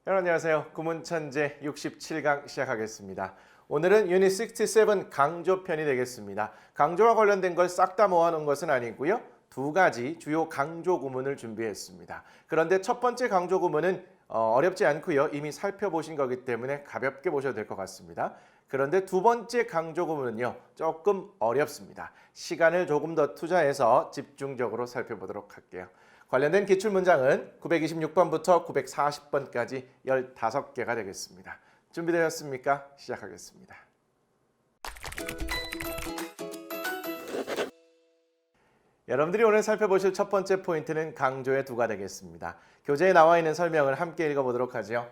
여러분 안녕하세요. 구문천재 67강 시작하겠습니다. 오늘은 유닛 67 강조편이 되겠습니다. 강조와 관련된 걸 싹 다 모아놓은 것은 아니고요. 두 가지 주요 강조 구문을 준비했습니다. 그런데 첫 번째 강조 구문은 어렵지 않고요. 이미 살펴보신 거기 때문에 가볍게 보셔도 될 것 같습니다. 그런데 두 번째 강조 구문은요. 조금 어렵습니다. 시간을 조금 더 투자해서 집중적으로 살펴보도록 할게요. 관련된 기출문장은 926번부터 940번까지 15개가 되겠습니다. 준비되셨습니까? 시작하겠습니다. 여러분들이 오늘 살펴보실 첫 번째 포인트는 강조의 두가 되겠습니다. 교재에 나와 있는 설명을 함께 읽어보도록 하죠.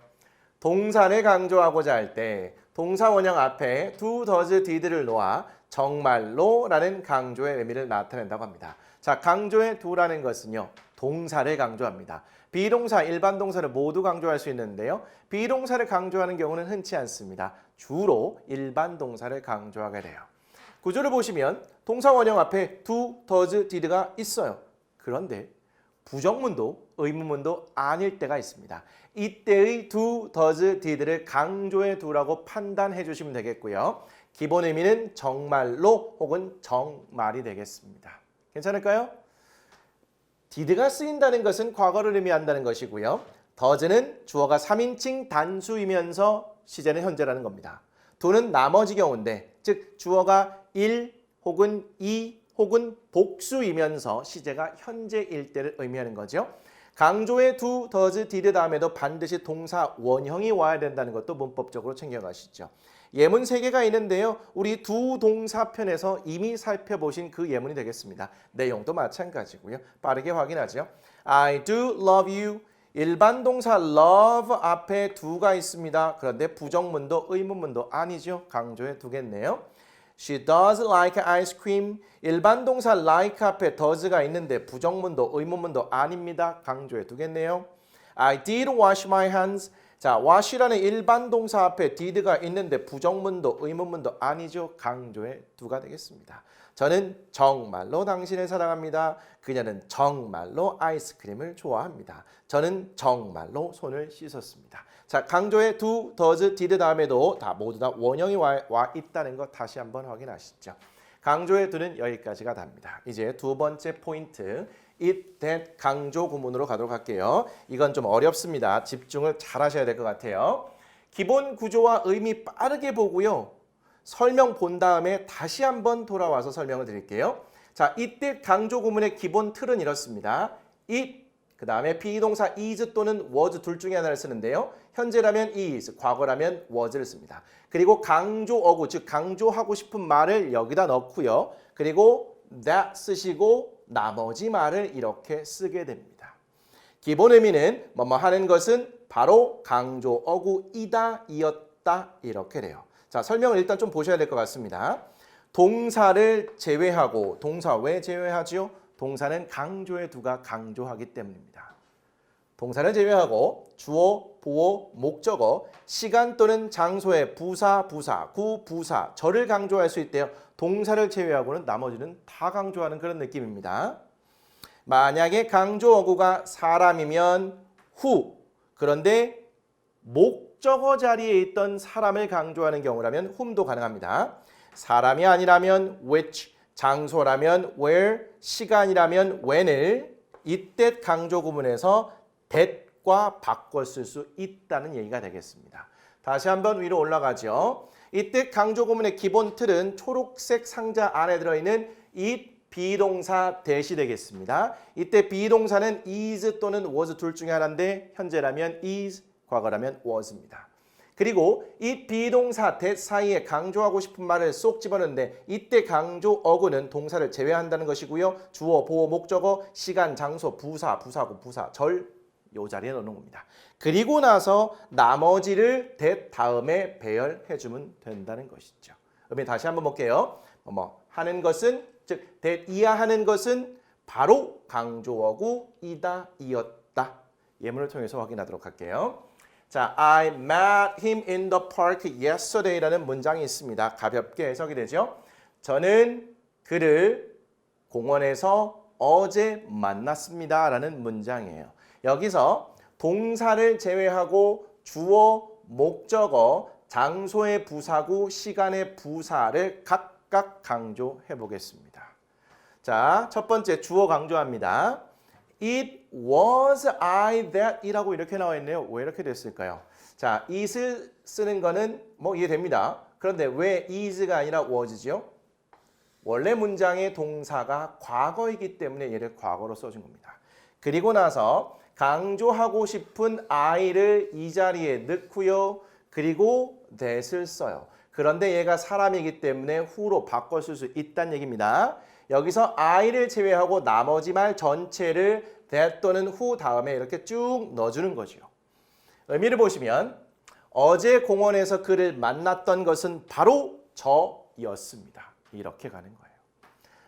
동사를 강조하고자 할 때 동사 원형 앞에 do, does, did를 놓아 정말로 라는 강조의 의미를 나타낸다고 합니다. 자, 강조의 do라는 것은요. 동사를 강조합니다. 비동사, 일반 동사를 모두 강조할 수 있는데요. 비동사를 강조하는 경우는 흔치 않습니다. 주로 일반 동사를 강조하게 돼요. 구조를 보시면 동사 원형 앞에 do, does, did가 있어요. 그런데 부정문도 의문문도 아닐 때가 있습니다. 이때의 do, does, did를 강조해 두라고 판단해 주시면 되겠고요. 기본 의미는 정말로 혹은 정말이 되겠습니다. 괜찮을까요? did가 쓰인다는 것은 과거를 의미한다는 것이고요. does는 주어가 3인칭 단수이면서 시제는 현재라는 겁니다. do는 나머지 경우인데 즉 주어가 1 혹은 2 혹은 복수이면서 시제가 현재일 때를 의미하는 거죠. 강조의 do, does, did 다음에도 반드시 동사 원형이 와야 된다는 것도 문법적으로 챙겨가시죠. 예문 3개가 있는데요. 우리 두 동사편에서 이미 살펴보신 그 예문이 되겠습니다. 내용도 마찬가지고요. 빠르게 확인하죠. I do love you. 일반 동사 love 앞에 do가 있습니다. 그런데 부정문도 의문문도 아니죠. 강조에 두겠네요. She does like ice cream. 일반 동사 like 앞에 does가 있는데 부정문도 의문문도 아닙니다. 강조에 두겠네요. I did wash my hands. 자, wash라는 일반 동사 앞에 did가 있는데 부정문도 의문문도 아니죠. 강조의 두가 되겠습니다. 저는 정말로 당신을 사랑합니다. 그녀는 정말로 아이스크림을 좋아합니다. 저는 정말로 손을 씻었습니다. 자, 강조의 do, does, did 다음에도 모두 다 원형이 와 있다는 것 다시 한번 확인하시죠. 강조의 do는 여기까지가 답니다. 이제 두 번째 포인트. it, that 강조 구문으로 가도록 할게요. 이건 좀 어렵습니다. 집중을 잘 하셔야 될 것 같아요. 기본 구조와 의미 빠르게 보고요. 설명 본 다음에 다시 한번 돌아와서 설명을 드릴게요. 자, it, that 강조 구문의 기본 틀은 이렇습니다. it, 그 다음에 비동사 is 또는 was 둘 중에 하나를 쓰는데요. 현재라면 is, 과거라면 was를 씁니다. 그리고 강조 어구, 즉 강조하고 싶은 말을 여기다 넣고요. 그리고 that 쓰시고 나머지 말을 이렇게 쓰게 됩니다. 기본 의미는 뭐뭐 하는 것은 바로 강조 어구이다, 이었다 이렇게 돼요. 자, 설명을 일단 좀 보셔야 될 것 같습니다. 동사를 제외하고, 동사 왜 제외하죠? 동사는 강조의 두가 강조하기 때문입니다. 동사를 제외하고 주어, 보어, 목적어, 시간 또는 장소의 부사, 부사, 구, 부사, 절을 강조할 수 있대요. 동사를 제외하고는 나머지는 다 강조하는 그런 느낌입니다. 만약에 강조 어구가 사람이면 who, 그런데 목적어 자리에 있던 사람을 강조하는 경우라면 whom도 가능합니다. 사람이 아니라면 which, 장소라면 where, 시간이라면 when을 이때 강조 구문에서 that과 바꿔 쓸 수 있다는 얘기가 되겠습니다. 다시 한번 위로 올라가죠. 이때 강조 구문의 기본 틀은 초록색 상자 안에 들어있는 it 비동사 that이 되겠습니다. 이때 비동사는 is 또는 was 둘 중에 하나인데 현재라면 is, 과거라면 was입니다. 그리고 이 비동사 that 사이에 강조하고 싶은 말을 쏙 집어넣는데 이때 강조 어구는 동사를 제외한다는 것이고요. 주어, 보어, 목적어, 시간, 장소, 부사, 부사구, 부사, 절 이 자리에 넣는 겁니다. 그리고 나서 나머지를 that 다음에 배열해주면 된다는 것이죠. 그러면 다시 한번 볼게요. 하는 것은 즉 that 이하하는 것은 바로 강조어구 이다, 이었다. 예문을 통해서 확인하도록 할게요. 자, I met him in the park yesterday라는 문장이 있습니다. 가볍게 해석이 되죠. 저는 그를 공원에서 어제 만났습니다 라는 문장이에요. 여기서 동사를 제외하고 주어, 목적어, 장소의 부사구, 시간의 부사를 각각 강조해 보겠습니다. 자, 첫 번째 주어 강조합니다. It was I that 이라고 이렇게 나와 있네요. 왜 이렇게 됐을까요? 자, it을 쓰는 거는 뭐 이해됩니다. 그런데 왜 is가 아니라 was지요? 원래 문장의 동사가 과거이기 때문에 얘를 과거로 써준 겁니다. 그리고 나서 강조하고 싶은 I를 이 자리에 넣고요. 그리고 that을 써요. 그런데 얘가 사람이기 때문에 who로 바꿔 쓸 수 있다는 얘기입니다. 여기서 I를 제외하고 나머지 말 전체를 that 또는 who 다음에 이렇게 쭉 넣어주는 거죠. 의미를 보시면 어제 공원에서 그를 만났던 것은 바로 저였습니다. 이렇게 가는 거예요.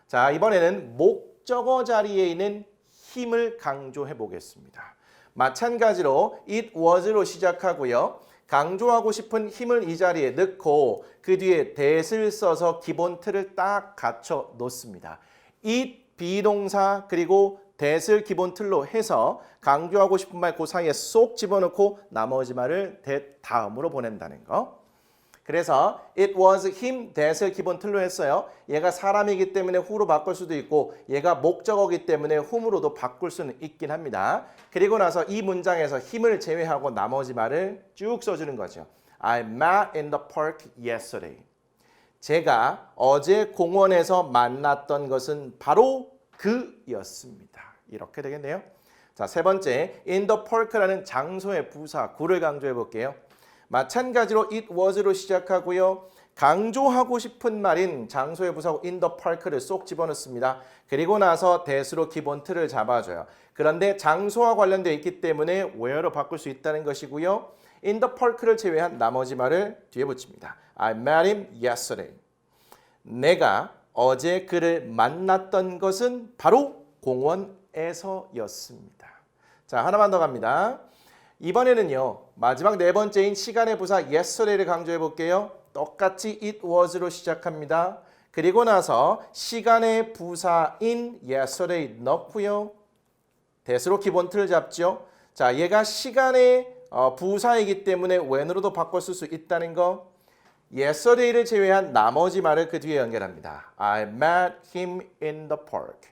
자, 이번에는 목적어 자리에 있는 힘을 강조해 보겠습니다. 마찬가지로 it was로 시작하고요. 강조하고 싶은 힘을 이 자리에 넣고 그 뒤에 that을 써서 기본 틀을 딱 갖춰 놓습니다. it 비동사 그리고 that을 기본 틀로 해서 강조하고 싶은 말 그 사이에 쏙 집어넣고 나머지 말을 that 다음으로 보낸다는 거. 그래서 it was him that을 기본 틀로 했어요. 얘가 사람이기 때문에 who로 바꿀 수도 있고 얘가 목적어기 때문에 whom으로도 바꿀 수는 있긴 합니다. 그리고 나서 이 문장에서 힘을 제외하고 나머지 말을 쭉 써주는 거죠. I met in the park yesterday. 제가 어제 공원에서 만났던 것은 바로 그였습니다. 이렇게 되겠네요. 자, 세 번째 in the park라는 장소의 부사 구를 강조해 볼게요. 마찬가지로 it was로 시작하고요. 강조하고 싶은 말인 장소의 부사고 in the park를 쏙 집어넣습니다. 그리고 나서 that으로 기본 틀을 잡아줘요. 그런데 장소와 관련되어 있기 때문에 where로 바꿀 수 있다는 것이고요. in the park를 제외한 나머지 말을 뒤에 붙입니다. I met him yesterday. 내가 어제 그를 만났던 것은 바로 공원에서였습니다. 자, 하나만 더 갑니다. 이번에는요. 마지막 네 번째인 시간의 부사 yesterday를 강조해 볼게요. 똑같이 it was로 시작합니다. 그리고 나서 시간의 부사인 yesterday 넣고요. that으로 기본 틀을 잡죠. 자, 얘가 시간의 부사이기 때문에 when으로도 바꿔 쓸 수 있다는 거. yesterday를 제외한 나머지 말을 그 뒤에 연결합니다. I met him in the park.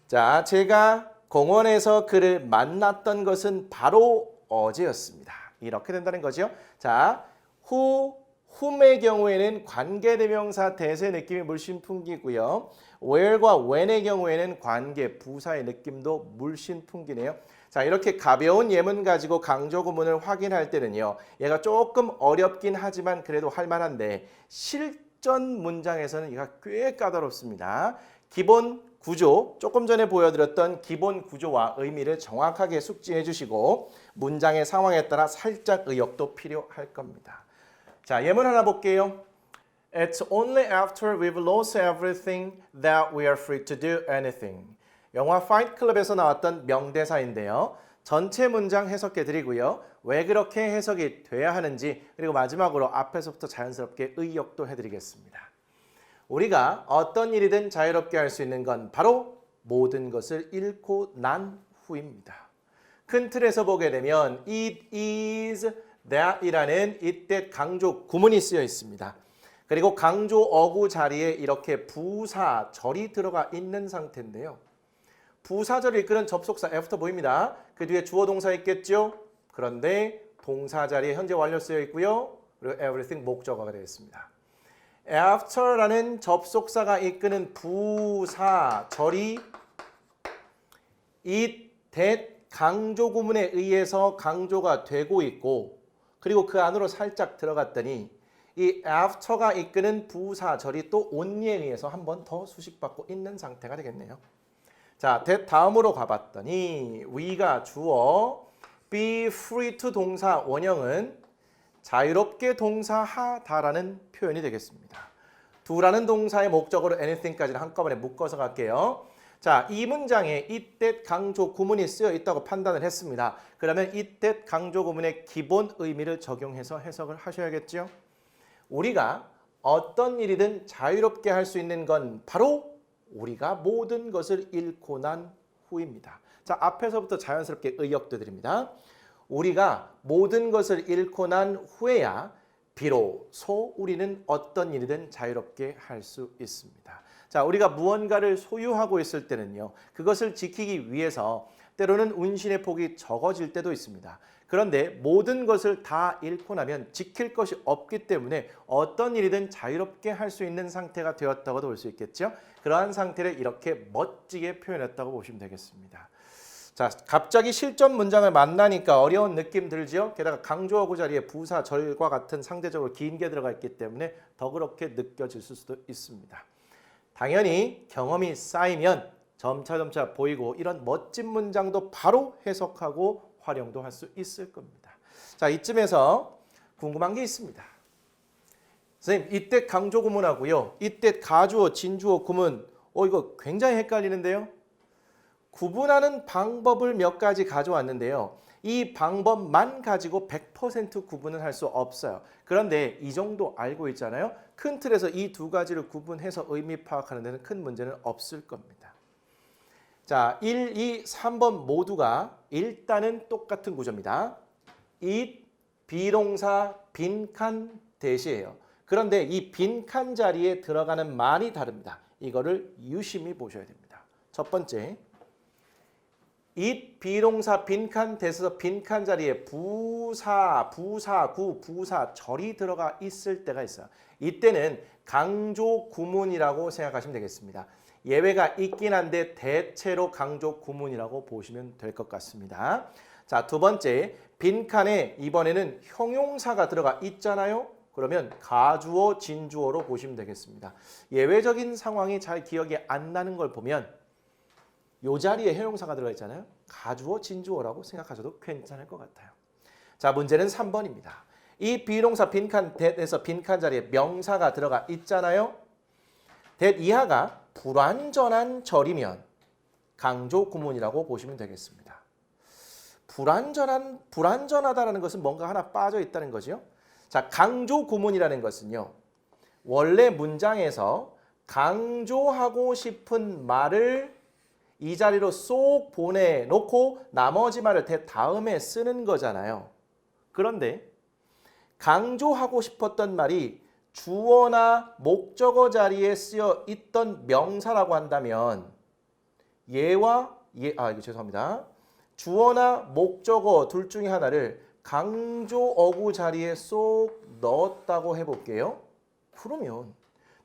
자, 제가 공원에서 그를 만났던 것은 바로 어제였습니다. 이렇게 된다는 거죠. 자, whom의 경우에는 관계대명사 that의 느낌이 물씬 풍기고요. where과 when의 경우에는 관계 부사의 느낌도 물씬 풍기네요. 자, 이렇게 가벼운 예문 가지고 강조 구문을 확인할 때는요. 얘가 조금 어렵긴 하지만 그래도 할 만한데 실전 문장에서는 얘가 꽤 까다롭습니다. 기본 구조, 조금 전에 보여드렸던 기본 구조와 의미를 정확하게 숙지해 주시고 문장의 상황에 따라 살짝 의역도 필요할 겁니다. 자, 예문 하나 볼게요. It's only after we've lost everything that we are free to do anything. 영화 파이트 클럽에서 나왔던 명대사인데요. 전체 문장 해석해 드리고요. 왜 그렇게 해석이 돼야 하는지 그리고 마지막으로 앞에서부터 자연스럽게 의역도 해드리겠습니다. 우리가 어떤 일이든 자유롭게 할 수 있는 건 바로 모든 것을 잃고 난 후입니다. 큰 틀에서 보게 되면 it is that 이라는 it that 강조 구문이 쓰여 있습니다. 그리고 강조 어구 자리에 이렇게 부사절이 들어가 있는 상태인데요. 부사절을 이끄는 접속사 after 보입니다. 그 뒤에 주어 동사 있겠죠? 그런데 동사 자리에 현재 완료 쓰여 있고요. 그리고 everything 목적어가 되겠습니다. after라는 접속사가 이끄는 부사절이 it, that 강조 구문에 의해서 강조가 되고 있고 그리고 그 안으로 살짝 들어갔더니 이 after가 이끄는 부사절이 또 only에 의해서 한 번 더 수식받고 있는 상태가 되겠네요. 자, that 다음으로 가봤더니 we가 주어, be free to 동사 원형은 자유롭게 동사하다라는 표현이 되겠습니다. do라는 동사의 목적으로 anything까지는 한꺼번에 묶어서 갈게요. 자, 이 문장에 it, that 강조 구문이 쓰여 있다고 판단을 했습니다. 그러면 it, that 강조 구문의 기본 의미를 적용해서 해석을 하셔야겠죠. 우리가 어떤 일이든 자유롭게 할 수 있는 건 바로 우리가 모든 것을 잃고 난 후입니다. 자, 앞에서부터 자연스럽게 의역도 드립니다. 우리가 모든 것을 잃고 난 후에야 비로소 우리는 어떤 일이든 자유롭게 할 수 있습니다. 자, 우리가 무언가를 소유하고 있을 때는요, 그것을 지키기 위해서 때로는 운신의 폭이 적어질 때도 있습니다. 그런데 모든 것을 다 잃고 나면 지킬 것이 없기 때문에 어떤 일이든 자유롭게 할 수 있는 상태가 되었다고도 볼 수 있겠죠. 그러한 상태를 이렇게 멋지게 표현했다고 보시면 되겠습니다. 자, 갑자기 실전 문장을 만나니까 어려운 느낌 들지요? 게다가 강조하고 자리에 부사, 절과 같은 상대적으로 긴 게 들어가 있기 때문에 더 그렇게 느껴질 수도 있습니다. 당연히 경험이 쌓이면 점차 보이고 이런 멋진 문장도 바로 해석하고 활용도 할 수 있을 겁니다. 자, 이쯤에서 궁금한 게 있습니다. 선생님, 이때 강조 구문하고요, 이때 가주어, 진주어 구문, 이거 굉장히 헷갈리는데요. 구분하는 방법을 몇 가지 가져왔는데요. 이 방법만 가지고 100% 구분을 할 수 없어요. 그런데 이 정도 알고 있잖아요. 큰 틀에서 이 두 가지를 구분해서 의미 파악하는 데는 큰 문제는 없을 겁니다. 자, 1, 2, 3번 모두가 일단은 똑같은 구조입니다. it, 비동사, 빈칸 대시예요. 그런데 이 빈칸 자리에 들어가는 말이 다릅니다. 이거를 유심히 보셔야 됩니다. 첫 번째, it 비동사 빈칸 대에서 빈칸 자리에 부사, 부사구, 부사절이 들어가 있을 때가 있어요. 이때는 강조 구문이라고 생각하시면 되겠습니다. 예외가 있긴 한데 대체로 강조 구문이라고 보시면 될 것 같습니다. 자, 두 번째, 빈칸에 이번에는 형용사가 들어가 있잖아요. 그러면 가주어, 진주어로 보시면 되겠습니다. 예외적인 상황이 잘 기억이 안 나는 걸 보면 이 자리에 형용사가 들어가 있잖아요. 가주어, 진주어라고 생각하셔도 괜찮을 것 같아요. 자, 문제는 3번입니다. 이 비동사 빈칸 that에서 빈칸 자리에 명사가 들어가 있잖아요. that 이하가 불완전한 절이면 강조 구문이라고 보시면 되겠습니다. 불완전하다라는 것은 뭔가 하나 빠져 있다는 거죠. 자, 강조 구문이라는 것은요, 원래 문장에서 강조하고 싶은 말을 이 자리로 쏙 보내놓고 나머지 말을 that 다음에 쓰는 거잖아요. 그런데 강조하고 싶었던 말이 주어나 목적어 자리에 쓰여 있던 명사라고 한다면 죄송합니다. 주어나 목적어 둘 중에 하나를 강조어구 자리에 쏙 넣었다고 해볼게요. 그러면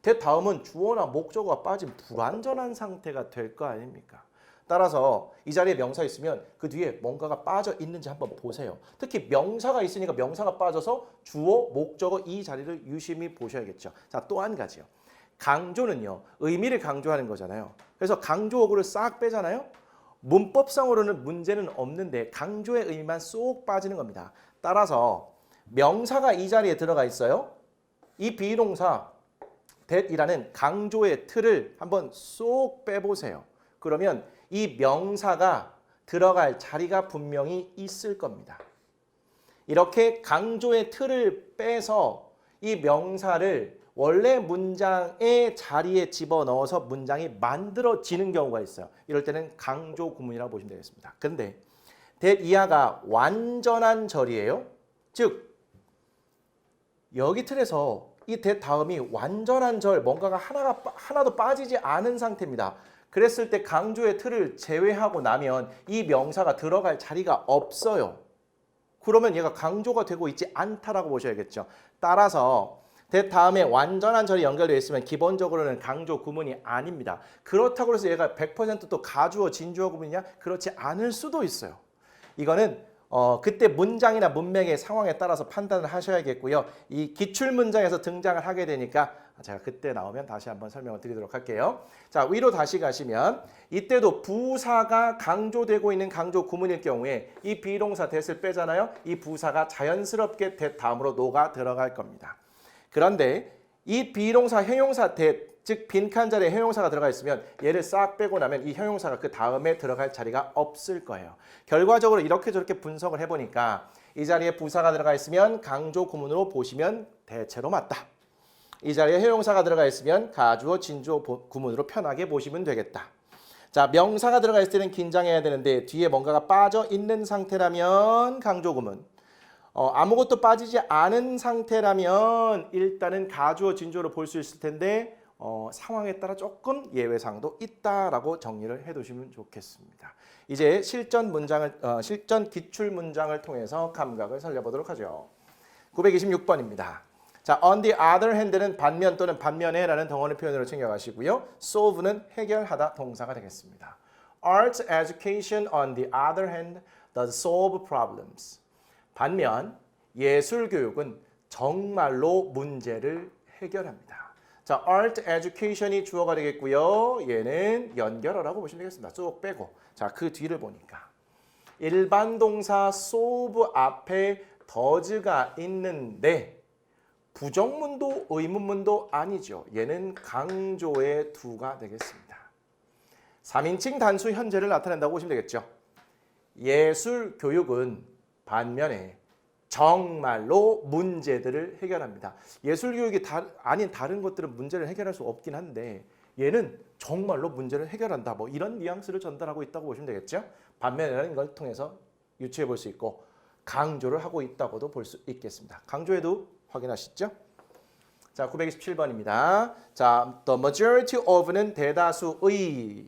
that 다음은 주어나 목적어가 빠진 불완전한 상태가 될 거 아닙니까? 따라서 이 자리에 명사 있으면 그 뒤에 뭔가가 빠져 있는지 한번 보세요. 특히 명사가 있으니까 명사가 빠져서 주어, 목적어 이 자리를 유심히 보셔야겠죠. 자, 또 한 가지요. 강조는요, 의미를 강조하는 거잖아요. 그래서 강조어구를 싹 빼잖아요. 문법상으로는 문제는 없는데 강조의 의미만 쏙 빠지는 겁니다. 따라서 명사가 이 자리에 들어가 있어요. 이 비동사 that이라는 강조의 틀을 한번 쏙 빼보세요. 그러면 이 명사가 들어갈 자리가 분명히 있을 겁니다. 이렇게 강조의 틀을 빼서 이 명사를 원래 문장의 자리에 집어넣어서 문장이 만들어지는 경우가 있어요. 이럴 때는 강조 구문이라고 보시면 되겠습니다. 그런데 that 이하가 완전한 절이에요. 즉 여기 틀에서 이 that 다음이 완전한 절, 뭔가가 하나도 빠지지 않은 상태입니다. 그랬을 때 강조의 틀을 제외하고 나면 이 명사가 들어갈 자리가 없어요. 그러면 얘가 강조가 되고 있지 않다라고 보셔야겠죠. 따라서 that 다음에 완전한 절이 연결되어 있으면 기본적으로는 강조 구문이 아닙니다. 그렇다고 해서 얘가 100% 가주어, 진주어 구문이냐? 그렇지 않을 수도 있어요. 이거는 그때 문장이나 문맥의 상황에 따라서 판단을 하셔야겠고요. 이 기출문장에서 등장을 하게 되니까 제가 그때 나오면 다시 한번 설명을 드리도록 할게요. 자, 위로 다시 가시면 이때도 부사가 강조되고 있는 강조 구문일 경우에 이 비동사 that을 빼잖아요. 이 부사가 자연스럽게 that 다음으로 녹아 들어갈 겁니다. 그런데 이 비동사 형용사 that, 즉 빈칸 자리에 형용사가 들어가 있으면 얘를 싹 빼고 나면 이 형용사가 그 다음에 들어갈 자리가 없을 거예요. 결과적으로 이렇게 저렇게 분석을 해보니까 이 자리에 부사가 들어가 있으면 강조 구문으로 보시면 대체로 맞다. 이 자리에 형용사가 들어가 있으면 가주어, 진주어 구문으로 편하게 보시면 되겠다. 자, 명사가 들어가 있을 때는 긴장해야 되는데 뒤에 뭔가가 빠져 있는 상태라면 강조 구문. 아무것도 빠지지 않은 상태라면 일단은 가주어 진주어로 볼 수 있을 텐데 상황에 따라 조금 예외사항도 있다라고 정리를 해두시면 좋겠습니다. 이제 실전 기출 문장을 통해서 감각을 살려보도록 하죠. 926번입니다. 자, on the other hand는 반면 또는 반면에라는 동원의 표현으로 챙겨가시고요. solve는 해결하다 동사가 되겠습니다. Arts education on the other hand does solve problems. 반면 예술 교육은 정말로 문제를 해결합니다. 자, art education이 주어가 되겠고요. 얘는 연결어라고 보시면 되겠습니다. 쭉 빼고. 자, 그 뒤를 보니까 일반 동사 solve 앞에 does가 있는데 부정문도 의문문도 아니죠. 얘는 강조의 두가 되겠습니다. 3인칭 단수 현재를 나타낸다고 보시면 되겠죠. 예술 교육은 반면에 정말로 문제들을 해결합니다. 예술 교육이 아닌 다른 것들은 문제를 해결할 수 없긴 한데 얘는 정말로 문제를 해결한다. 뭐 이런 뉘앙스를 전달하고 있다고 보시면 되겠죠. 반면이라는 걸 통해서 유추해 볼 수 있고 강조를 하고 있다고도 볼 수 있겠습니다. 강조에도 확인하시죠? 자, 927번입니다. 자, the majority of는 대다수의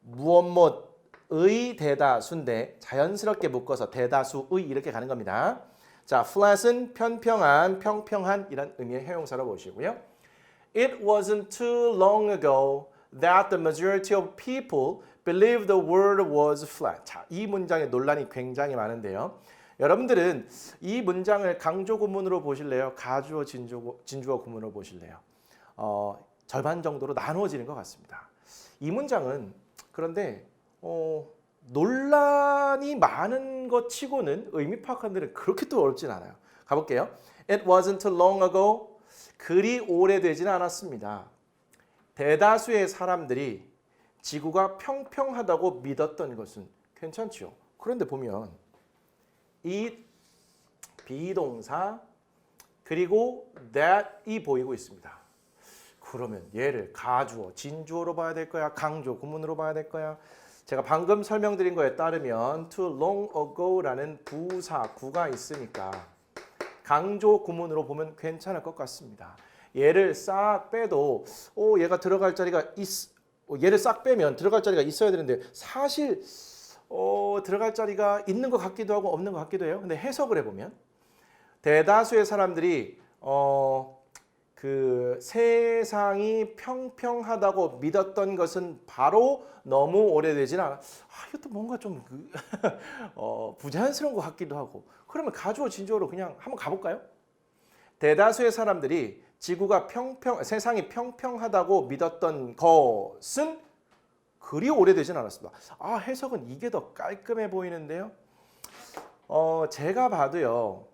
무엇의 대다수인데 자연스럽게 묶어서 대다수의 이렇게 가는 겁니다. 자, flat은 편평한, 평평한 이런 의미의 형용사로 보시고요. It wasn't too long ago that the majority of people believed the world was flat. 자, 이 문장에 논란이 굉장히 많은데요. 여러분들은 이 문장을 강조 구문으로 보실래요? 가주어, 진주어 구문으로 보실래요? 절반 정도로 나누어지는 것 같습니다. 이 문장은 그런데 논란이 많은 것 치고는 의미 파악하는 데는 그렇게 또 어렵진 않아요. 가볼게요. It wasn't long ago. 그리 오래되지는 않았습니다. 대다수의 사람들이 지구가 평평하다고 믿었던 것은 괜찮지요. 그런데 보면 이 비동사 그리고 that이 보이고 있습니다. 그러면 얘를 가주어, 진주어로 봐야 될 거야? 강조 구문으로 봐야 될 거야? 제가 방금 설명드린 거에 따르면 too long ago라는 부사구가 있으니까 강조 구문으로 보면 괜찮을 것 같습니다. 얘를 싹 빼도 얘가 들어갈 자리가 얘를 싹 빼면 들어갈 자리가 있어야 되는데 사실 들어갈 자리가 있는 것 같기도 하고 없는 것 같기도 해요. 근데 해석을 해보면 대다수의 사람들이 그 세상이 평평하다고 믿었던 것은 바로 너무 오래되진 않아. 이것도 뭔가 좀 부자연스러운 것 같기도 하고. 그러면 가주어 진주어로 그냥 한번 가볼까요? 대다수의 사람들이 지구가 세상이 평평하다고 믿었던 것은 그리 오래되진 않았습니다. 해석은 이게 더 깔끔해 보이는데요. 제가 봐도요.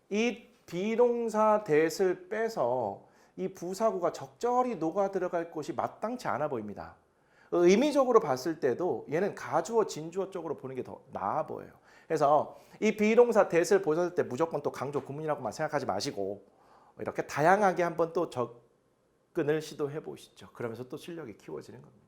이 비동사 that을 빼서 이 부사구가 적절히 녹아 들어갈 곳이 마땅치 않아 보입니다. 의미적으로 봤을 때도 얘는 가주어, 진주어 쪽으로 보는 게 더 나아 보여요. 그래서 이 비동사 that을 보셨을 때 무조건 또 강조 구문이라고만 생각하지 마시고 이렇게 다양하게 한번 또 접근을 시도해 보시죠. 그러면서 또 실력이 키워지는 겁니다.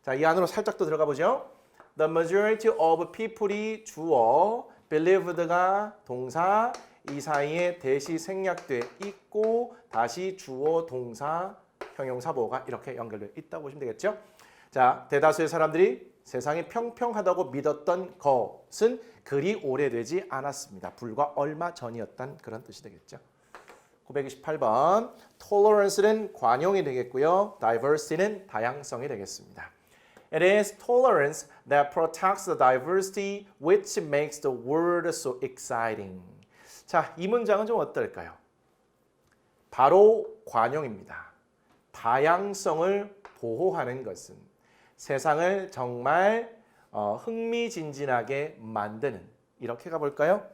자, 이 안으로 살짝 또 들어가 보죠. The majority of people이 주어, believed가 동사, 이 사이에 대시 생략돼 있고 다시 주어, 동사, 형용사, 보호가 이렇게 연결돼 있다고 보시면 되겠죠. 자, 대다수의 사람들이 세상이 평평하다고 믿었던 것은 그리 오래되지 않았습니다. 불과 얼마 전이었다는 그런 뜻이 되겠죠. 928번 tolerance는 관용이 되겠고요. diversity는 다양성이 되겠습니다. It is tolerance that protects the diversity which makes the world so exciting. 자, 이 문장은 좀 어떨까요? 바로 관용입니다. 다양성을 보호하는 것은 세상을 정말 흥미진진하게 만드는, 이렇게 가볼까요?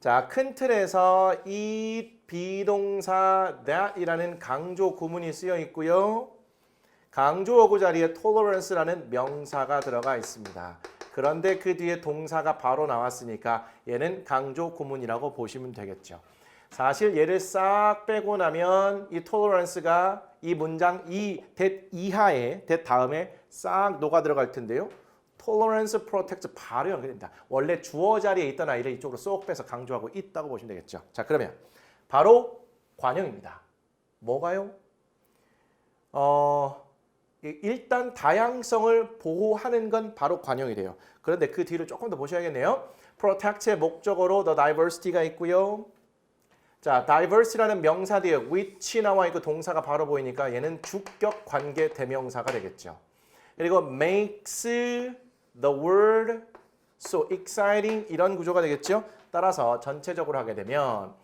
자, 큰 틀에서 이 비동사 that이라는 강조 구문이 쓰여 있고요. 강조어구 자리에 tolerance라는 명사가 들어가 있습니다. 그런데 그 뒤에 동사가 바로 나왔으니까 얘는 강조 구문이라고 보시면 되겠죠. 사실 얘를 싹 빼고 나면 이 tolerance가 이 문장 이 that 이하에 that 다음에 싹 녹아 들어갈 텐데요. tolerance, protect 바로 연결됩니다. 원래 주어 자리에 있던 아이를 이쪽으로 쏙 빼서 강조하고 있다고 보시면 되겠죠. 자, 그러면 바로 관용입니다. 뭐가요? 일단 다양성을 보호하는 건 바로 관용이래요. 그런데 그 뒤를 조금 더 보셔야겠네요. protect의 목적어로 the diversity가 있고요. 자, diversity라는 명사 뒤에 which 나와 있고 동사가 바로 보이니까 얘는 주격 관계 대명사가 되겠죠. 그리고 makes the world so exciting 이런 구조가 되겠죠. 따라서 전체적으로 하게 되면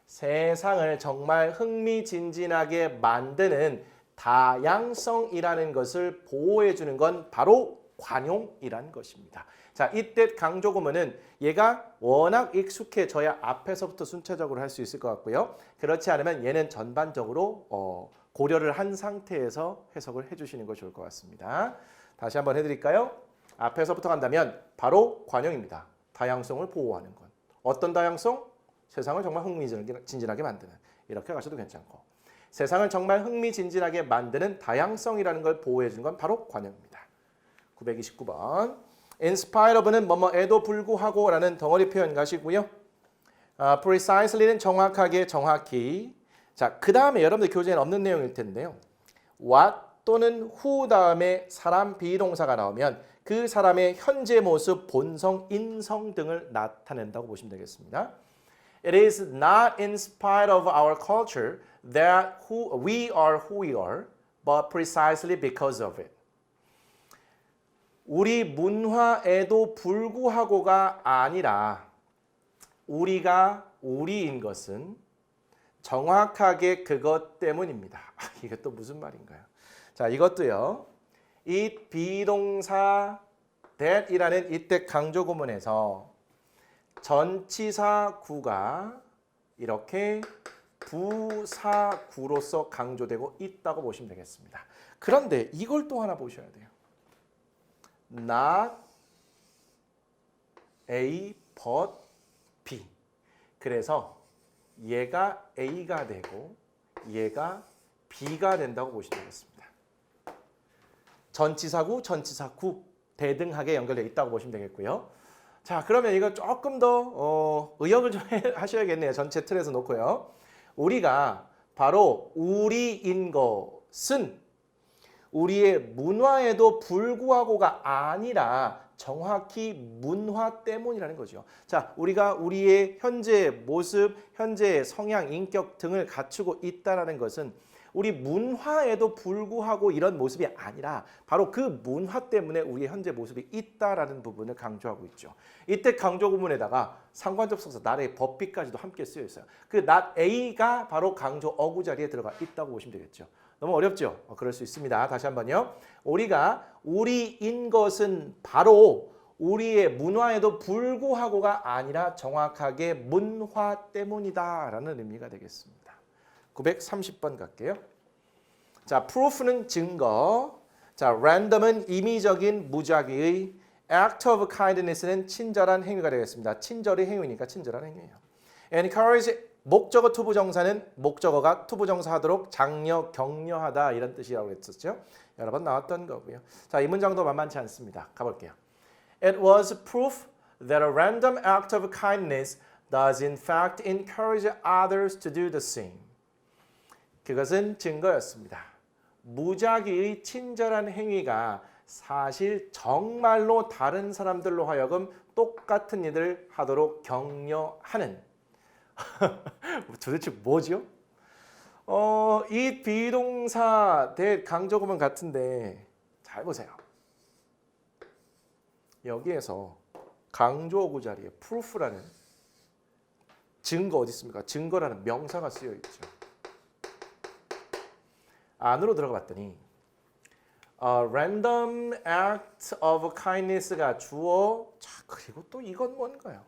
세상을 정말 흥미진진하게 만드는 다양성이라는 것을 보호해 주는 건 바로 관용이라는 것입니다. 자, 이때 강조 구문은 얘가 워낙 익숙해져야 앞에서부터 순차적으로 할 수 있을 것 같고요. 그렇지 않으면 얘는 전반적으로 고려를 한 상태에서 해석을 해주시는 것이 좋을 것 같습니다. 다시 한번 해드릴까요? 앞에서부터 간다면 바로 관용입니다. 다양성을 보호하는 것. 어떤 다양성? 세상을 정말 흥미진진하게 만드는. 이렇게 가셔도 괜찮고. 세상을 정말 흥미진진하게 만드는 다양성이라는 걸 보호해 주는 건 바로 관용입니다. 929번. In spite of는 뭐뭐에도 불구하고 라는 덩어리 표현 가시고요. precisely는 정확하게, 정확히. 자, 그 다음에 여러분들 교재에는 없는 내용일 텐데요. what 또는 who 다음에 사람 비동사가 나오면 그 사람의 현재 모습, 본성, 인성 등을 나타낸다고 보시면 되겠습니다. It is not in spite of our culture that we are who we are, but precisely because of it. 우리 문화에도 불구하고가 아니라 우리가 우리인 것은 정확하게 그것 때문입니다. 이게 또 무슨 말인가요? 자, 이것도요. 이 비동사 that이라는 이때 강조 구문에서 전치사구가 이렇게 부사구로서 강조되고 있다고 보시면 되겠습니다. 그런데 이걸 또 하나 보셔야 돼요. Not A but B. 그래서 얘가 A가 되고 얘가 B가 된다고 보시면 되겠습니다. 전치사구, 전치사구 대등하게 연결되어 있다고 보시면 되겠고요. 자, 그러면 이거 조금 더 의역을 좀 하셔야겠네요. 전체 틀에서 놓고요. 우리가 바로 우리인 것은 우리의 문화에도 불구하고가 아니라 정확히 문화 때문이라는 거죠. 자, 우리가 우리의 현재 모습, 현재 성향, 인격 등을 갖추고 있다는 것은 우리 문화에도 불구하고 이런 모습이 아니라 바로 그 문화 때문에 우리의 현재 모습이 있다라는 부분을 강조하고 있죠. 이때 강조 구문에다가 상관접속사 not의 법비까지도 함께 쓰여 있어요. 그 not A가 바로 강조 어구 자리에 들어가 있다고 보시면 되겠죠. 너무 어렵죠? 그럴 수 있습니다. 다시 한번요. 우리가 우리인 것은 바로 우리의 문화에도 불구하고가 아니라 정확하게 문화 때문이다라는 의미가 되겠습니다. 930번 갈게요. 자, proof는 증거. 자, random은 임의적인 무작위의. act of kindness는 친절한 행위가 되겠습니다. 친절의 행위니까 친절한 행위예요. encourage 목적어 투부정사는 목적어가 투부정사 하도록 장려, 격려하다 이런 뜻이라고 했었죠. 여러 번 나왔던 거고요. 자, 이 문장도 만만치 않습니다. 가볼게요. It was proof that a random act of kindness does in fact encourage others to do the same. 그것은 증거였습니다. 무작위의 친절한 행위가 사실 정말로 다른 사람들로 하여금 똑같은 일을 하도록 격려하는 도대체 뭐죠? 이 비동사 대 강조구문 같은데 잘 보세요. 여기에서 강조어구 자리에 proof라는 증거 어디 있습니까? 증거라는 명사가 쓰여 있죠. 안으로 들어가 봤더니 random act of kindness가 주어. 자, 그리고 또 이건 뭔가요?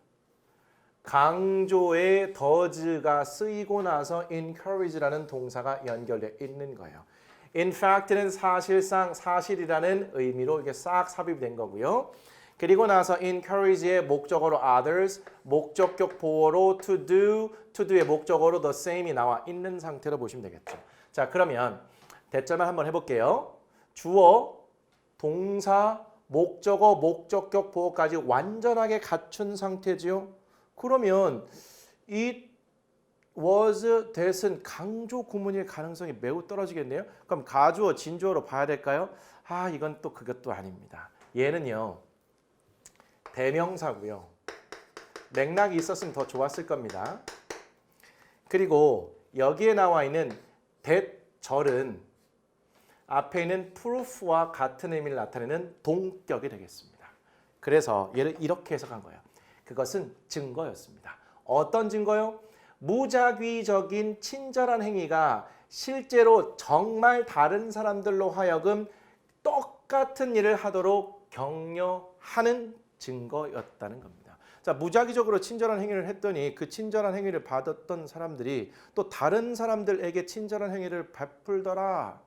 강조의 does가 쓰이고 나서 encourage라는 동사가 연결되어 있는 거예요. In fact는 사실상 사실이라는 의미로 이게 싹 삽입이 된 거고요. 그리고 나서 encourage의 목적어로 others, 목적격 보어로 to do의 목적어로 the same이 나와 있는 상태로 보시면 되겠죠. 자, 그러면 대절만 한번 해볼게요. 주어, 동사, 목적어, 목적격, 보어까지 완전하게 갖춘 상태지요. 그러면 it was, that은 강조 구문일 가능성이 매우 떨어지겠네요. 그럼 가주어, 진주어로 봐야 될까요? 이건 또 그것도 아닙니다. 얘는요. 대명사고요. 맥락이 있었으면 더 좋았을 겁니다. 그리고 여기에 나와 있는 대절은 앞에 있는 proof와 같은 의미를 나타내는 동격이 되겠습니다. 그래서 얘를 이렇게 해석한 거예요. 그것은 증거였습니다. 어떤 증거요? 무작위적인 친절한 행위가 실제로 정말 다른 사람들로 하여금 똑같은 일을 하도록 격려하는 증거였다는 겁니다. 자, 무작위적으로 친절한 행위를 했더니 그 친절한 행위를 받았던 사람들이 또 다른 사람들에게 친절한 행위를 베풀더라.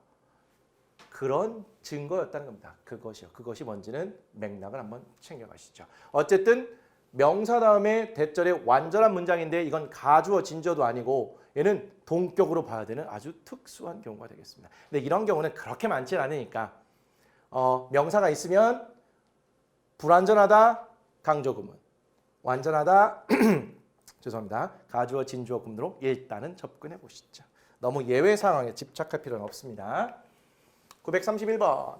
그런 증거였다는 겁니다. 그것이 뭔지는 맥락을 한번 챙겨가시죠. 어쨌든 명사 다음에 대절의 완전한 문장인데 이건 가주어 진주어도 아니고 얘는 동격으로 봐야 되는 아주 특수한 경우가 되겠습니다. 근데 이런 경우는 그렇게 많지 않으니까 명사가 있으면 불완전하다 강조 구문, 완전하다 죄송합니다. 가주어 진주어 구문으로 일단은 접근해 보시죠. 너무 예외 상황에 집착할 필요는 없습니다. 931번.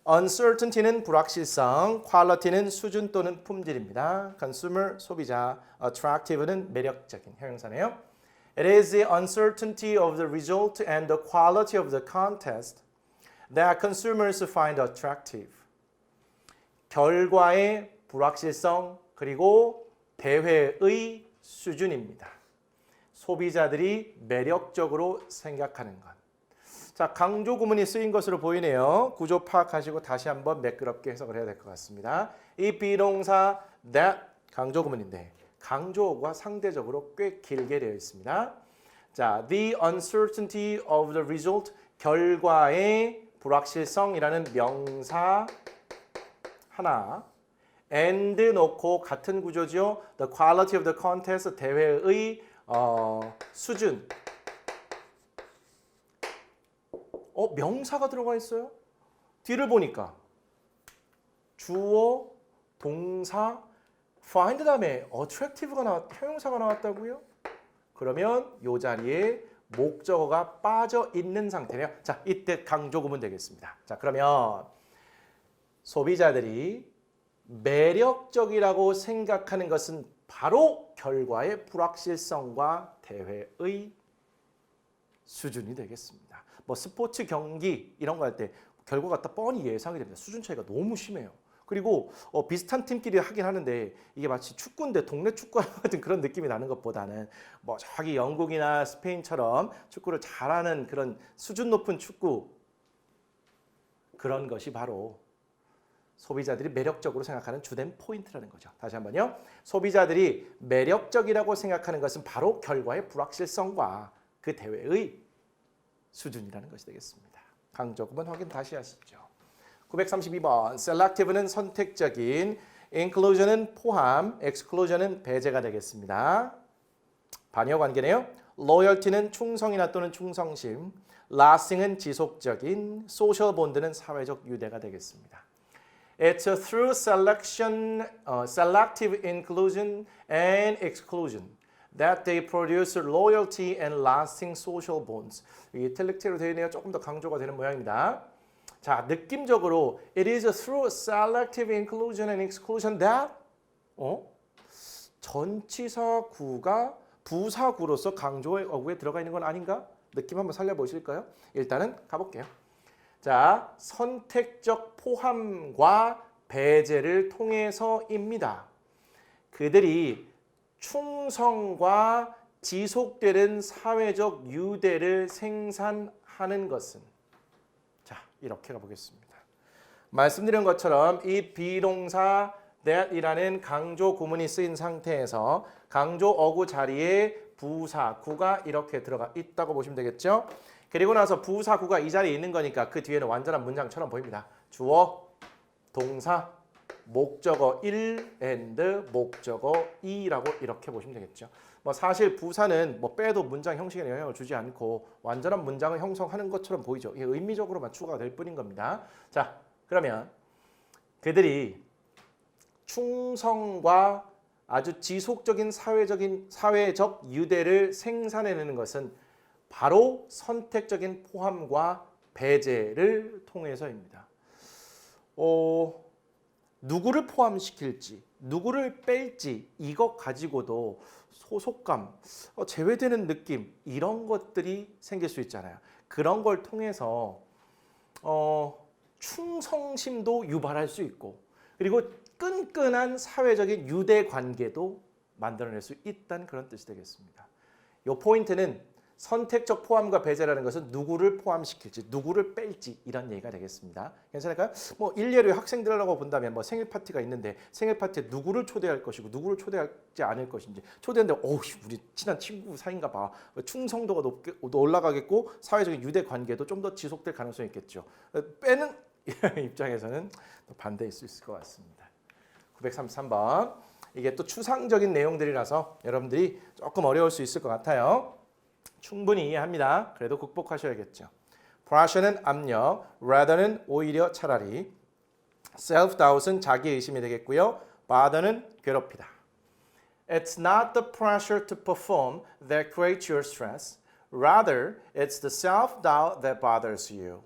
uncertainty는 불확실성, quality는 수준 또는 품질입니다. consumer 소비자, attractive는 매력적인 형용사네요. It is the uncertainty of the result and the quality of the contest that consumers find attractive. 결과의 불확실성 그리고 대회의 수준입니다. 소비자들이 매력적으로 생각하는 것. 자, 강조 구문이 쓰인 것으로 보이네요. 구조 파악하시고 다시 한번 매끄럽게 해석을 해야 될 것 같습니다. 이 비동사 that 강조 구문인데 강조어가 상대적으로 꽤 길게 되어 있습니다. 자, the uncertainty of the result 결과의 불확실성이라는 명사 하나 and 놓고 같은 구조죠. The quality of the contest 대회의 수준 명사가 들어가 있어요. 뒤를 보니까 주어, 동사, find 다음에 attractive가 형용사가 나왔다고요? 그러면 이 자리에 목적어가 빠져 있는 상태네요. 자, 이때 강조 구문 되겠습니다. 자, 그러면 소비자들이 매력적이라고 생각하는 것은 바로 결과의 불확실성과 대회의 수준이 되겠습니다. 뭐 스포츠 경기 이런 거 할 때 결과가 딱 뻔히 예상이 됩니다. 수준 차이가 너무 심해요. 그리고 비슷한 팀끼리 하긴 하는데 이게 마치 축구인데 동네 축구 같은 그런 느낌이 나는 것보다는 뭐 저기 영국이나 스페인처럼 축구를 잘하는 그런 수준 높은 축구 그런 것이 바로 소비자들이 매력적으로 생각하는 주된 포인트라는 거죠. 다시 한번요. 소비자들이 매력적이라고 생각하는 것은 바로 결과의 불확실성과 그 대회의 수준이라는 것이 되겠습니다. 강조구문 확인 다시 하시죠. 932번. selective는 선택적인, inclusion은 포함, exclusion은 배제가 되겠습니다. 반여 관계네요. loyalty는 충성이나 또는 충성심, lasting은 지속적인, social bond는 사회적 유대가 되겠습니다. It's through selection, selective inclusion and exclusion that they produce loyalty and lasting social bonds. 이 intellect로 되어 있네요. 조금 더 강조가 되는 모양입니다. 자, 느낌적으로 it is through selective inclusion and exclusion that 전치사구가 부사구로서 강조의 어구에 들어가 있는 건 아닌가? 느낌 한번 살려보실까요? 일단은 가볼게요. 자, 선택적 포함과 배제를 통해서입니다. 그들이 충성과 지속되는 사회적 유대를 생산하는 것은 자, 이렇게 가보겠습니다. 말씀드린 것처럼 이 비동사 that이라는 강조 구문이 쓰인 상태에서 강조 어구 자리에 부사구가 이렇게 들어가 있다고 보시면 되겠죠. 그리고 나서 부사구가 이 자리에 있는 거니까 그 뒤에는 완전한 문장처럼 보입니다. 주어, 동사, 목적어 1 and 목적어 2라고 이렇게 보시면 되겠죠. 뭐 사실 부사는 뭐 빼도 문장 형식에 영향을 주지 않고 완전한 문장을 형성하는 것처럼 보이죠. 이게 의미적으로만 추가가 될 뿐인 겁니다. 자, 그러면 그들이 충성과 아주 지속적인 사회적 유대를 생산해내는 것은 바로 선택적인 포함과 배제를 통해서입니다. 누구를 포함시킬지, 누구를 뺄지 이것 가지고도 소속감, 제외되는 느낌 이런 것들이 생길 수 있잖아요. 그런 걸 통해서 충성심도 유발할 수 있고 그리고 끈끈한 사회적인 유대 관계도 만들어낼 수 있다는 그런 뜻이 되겠습니다. 이 포인트는 선택적 포함과 배제라는 것은 누구를 포함시킬지, 누구를 뺄지 이런 얘기가 되겠습니다. 괜찮을까요? 뭐 일례로 학생들하고 본다면 뭐 생일 파티가 있는데 생일 파티에 누구를 초대할 것이고 누구를 초대하지 않을 것인지 초대했는데 우리 친한 친구 사이인가 봐. 충성도가 높게 올라가겠고 사회적인 유대 관계도 좀 더 지속될 가능성이 있겠죠. 빼는 입장에서는 또 반대일 수 있을 것 같습니다. 933번. 이게 또 추상적인 내용들이라서 여러분들이 조금 어려울 수 있을 것 같아요. 충분히 이해합니다. 그래도 극복하셔야겠죠. pressure는 압력, rather는 오히려 차라리, self-doubt은 자기의심이 되겠고요. bother는 괴롭히다. It's not the pressure to perform that creates your stress. Rather, it's the self-doubt that bothers you.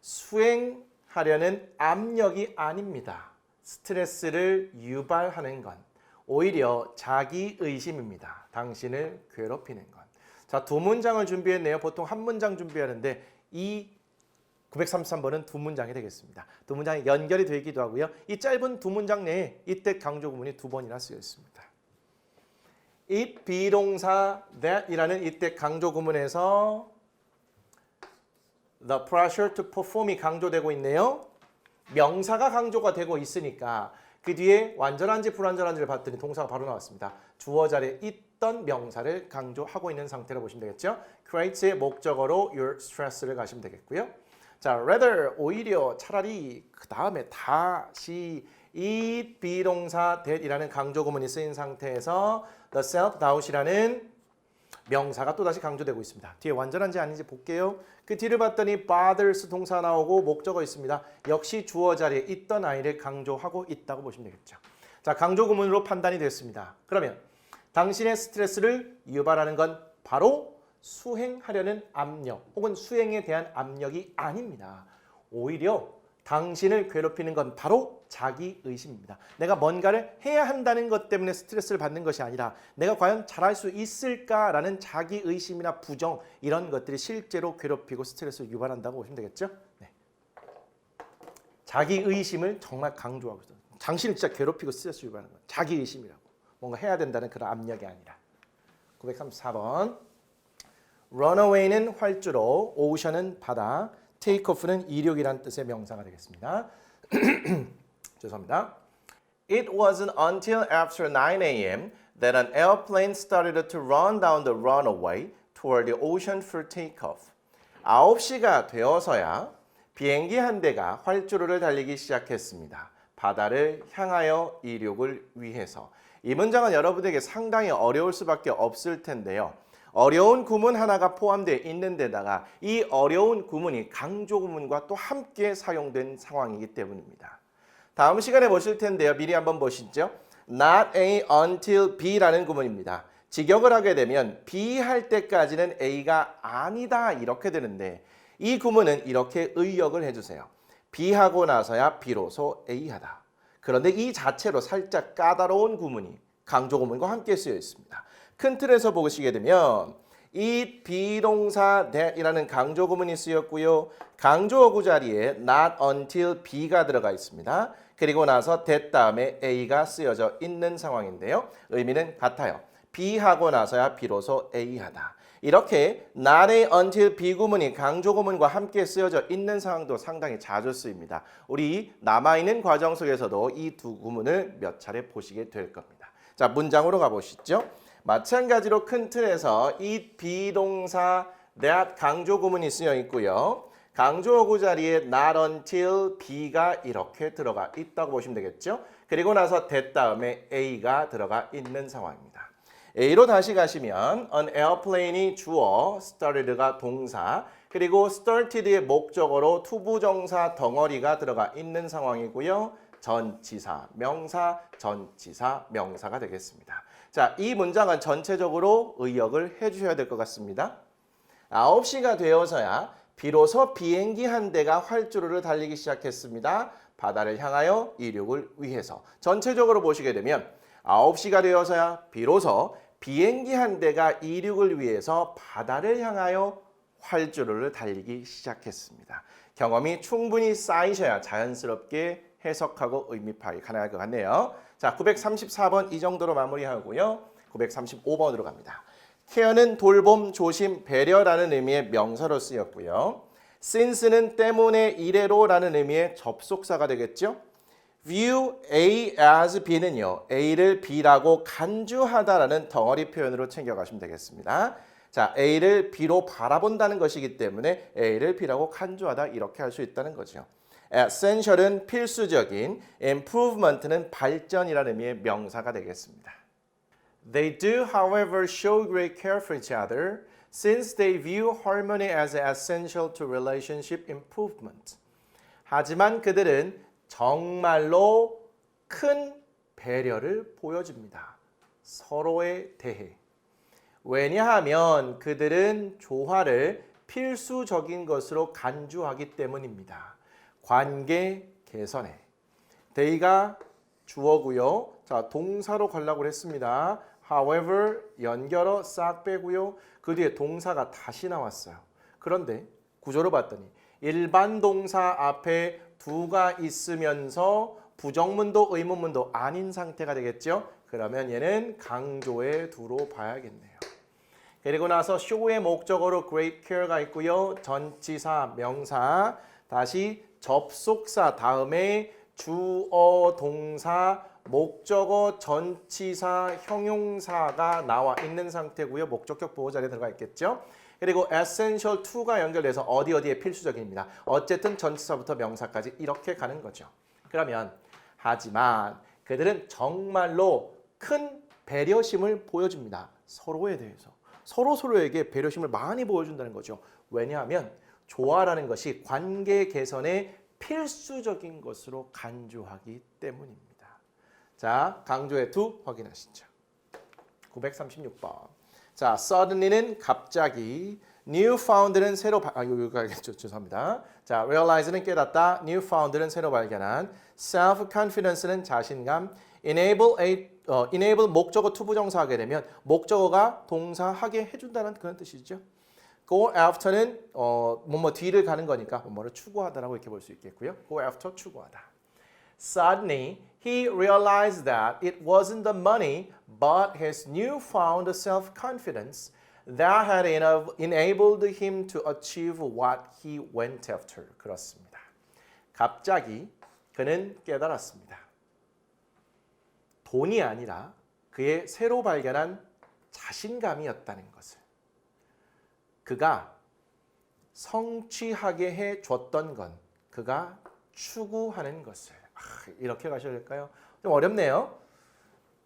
수행하려는 압력이 아닙니다. 스트레스를 유발하는 건 오히려 자기의심입니다. 당신을 괴롭히는 건. 자, 두 문장을 준비했네요. 보통 한 문장 준비하는데 이 933번은 두 문장이 되겠습니다. 두 문장이 연결이 되기도 하고요. 이 짧은 두 문장 내에 이때 강조 구문이 두 번이나 쓰여 있습니다. 이 비동사 that이라는 이때 강조 구문에서 the pressure to perform이 강조되고 있네요. 명사가 강조가 되고 있으니까 그 뒤에 완전한지 불완전한지를 봤더니 동사가 바로 나왔습니다. 주어 자리에 있던 명사를 강조하고 있는 상태로 보시면 되겠죠. create의 목적어로 your stress를 가시면 되겠고요. 자, rather 오히려 차라리 그 다음에 다시 이 비동사 that이라는 강조 구문이 쓰인 상태에서 the self-doubt이라는 명사가 또다시 강조되고 있습니다. 뒤에 완전한지 아닌지 볼게요. 그 뒤를 봤더니 bothers 동사 나오고 목적어 있습니다. 역시 주어 자리에 있던 아이를 강조하고 있다고 보시면 되겠죠. 자, 강조 구문으로 판단이 됐습니다. 그러면 당신의 스트레스를 유발하는 건 바로 수행하려는 압력 혹은 수행에 대한 압력이 아닙니다. 오히려 당신을 괴롭히는 건 바로 자기의심입니다. 내가 뭔가를 해야 한다는 것 때문에 스트레스를 받는 것이 아니라 내가 과연 잘할 수 있을까라는 자기의심이나 부정 이런 것들이 실제로 괴롭히고 스트레스를 유발한다고 보시면 되겠죠. 네. 자기의심을 정말 강조하고 있어요. 당신을 진짜 괴롭히고 스트레스 유발하는 건 자기의심이라고. 뭔가 해야 된다는 그런 압력이 아니라. 934번. runaway는 활주로, ocean은 바다, take off는 이륙이란 뜻의 명사가 되겠습니다. 죄송합니다. It wasn't until after 9 a.m. that an airplane started to run down the runway toward the ocean for takeoff. 9시가 되어서야 비행기 한 대가 활주로를 달리기 시작했습니다. 바다를 향하여 이륙을 위해서. 이 문장은 여러분에게 상당히 어려울 수밖에 없을 텐데요. 어려운 구문 하나가 포함되어 있는 데다가 이 어려운 구문이 강조 구문과 또 함께 사용된 상황이기 때문입니다. 다음 시간에 보실 텐데요. 미리 한번 보시죠. Not A until B라는 구문입니다. 직역을 하게 되면 B 할 때까지는 A가 아니다 이렇게 되는데 이 구문은 이렇게 의역을 해주세요. B 하고 나서야 비로소 A 하다. 그런데 이 자체로 살짝 까다로운 구문이 강조 구문과 함께 쓰여 있습니다. 큰 틀에서 보시게 되면 이 비동사 that이라는 강조 구문이 쓰였고요. 강조어구 자리에 not until B가 들어가 있습니다. 그리고 나서 that 다음에 A가 쓰여져 있는 상황인데요. 의미는 같아요. B 하고 나서야 비로소 A 하다. 이렇게 not A until B 구문이 강조 구문과 함께 쓰여져 있는 상황도 상당히 자주 쓰입니다. 우리 남아있는 과정 속에서도 이 두 구문을 몇 차례 보시게 될 겁니다. 자, 문장으로 가보시죠. 마찬가지로 큰 틀에서 이 비동사 that 강조 구문이 쓰여 있고요. 강조어구 자리에 not until B가 이렇게 들어가 있다고 보시면 되겠죠. 그리고 나서 that 다음에 A가 들어가 있는 상황입니다. A로 다시 가시면 an airplane이 주어, started가 동사, 그리고 started의 목적어로 투부정사 덩어리가 들어가 있는 상황이고요. 전치사, 명사, 전치사, 명사가 되겠습니다. 자, 이 문장은 전체적으로 의역을 해주셔야 될 것 같습니다. 9시가 되어서야 비로소 비행기 한 대가 활주로를 달리기 시작했습니다. 바다를 향하여 이륙을 위해서. 전체적으로 보시게 되면 9시가 되어서야 비로소 비행기 한 대가 이륙을 위해서 바다를 향하여 활주로를 달리기 시작했습니다. 경험이 충분히 쌓이셔야 자연스럽게 해석하고 의미 파악이 가능할 것 같네요. 자, 934번 이 정도로 마무리하고요. 935번으로 갑니다. care는 돌봄, 조심, 배려라는 의미의 명사로 쓰였고요. since는 때문에 이래로라는 의미의 접속사가 되겠죠. view A as B는요. A를 B라고 간주하다라는 덩어리 표현으로 챙겨가시면 되겠습니다. 자, A를 B로 바라본다는 것이기 때문에 A를 B라고 간주하다 이렇게 할 수 있다는 거죠. essential은 필수적인, improvement는 발전이라는 의미의 명사가 되겠습니다. They do, however, show great care for each other since they view harmony as essential to relationship improvement. 하지만 그들은 정말로 큰 배려를 보여줍니다. 서로에 대해. 왜냐하면 그들은 조화를 필수적인 것으로 간주하기 때문입니다. 관계 개선에. they가 주어고요. 자, 동사로 가려고 했습니다. however 연결어 싹 빼고요. 그 뒤에 동사가 다시 나왔어요. 그런데 구조를 봤더니 일반 동사 앞에 두가 있으면서 부정문도 의문문도 아닌 상태가 되겠죠. 그러면 얘는 강조의 두로 봐야겠네요. 그리고 나서 show의 목적어로 great care가 있고요. 전치사, 명사, 다시 접속사 다음에 주어, 동사, 목적어, 전치사, 형용사가 나와 있는 상태고요. 목적격 보호 자리에 들어가 있겠죠. 그리고 essential to가 연결돼서 어디에 필수적입니다. 어쨌든 전치사부터 명사까지 이렇게 가는 거죠. 그러면 하지만 그들은 정말로 큰 배려심을 보여줍니다. 서로에 대해서. 서로에게 배려심을 많이 보여준다는 거죠. 왜냐하면 조화라는 것이 관계 개선에 필수적인 것으로 간주하기 때문입니다. 자, 강조의 두 확인하시죠. 936번. 자, suddenly는 갑자기, newfound는 새로 죄송합니다. 자, realize는 깨닫다, newfound는 새로 발견한, self-confidence는 자신감, enable 목적어 투부정사 하게 되면 목적어가 동사 하게 해준다는 그런 뜻이죠. go after는 뭐뭐 뒤를 가는 거니까 뭐를 추구하다라고 이렇게 볼 수 있겠고요. go after 추구하다. Suddenly, he realized that it wasn't the money, but his newfound self-confidence that had enabled him to achieve what he went after. 그렇습니다. 갑자기 그는 깨달았습니다. 돈이 아니라 그의 새로 발견한 자신감이었다는 것을. 그가 성취하게 해줬던 건 그가 추구하는 것을. 이렇게 가셔야 될까요? 좀 어렵네요.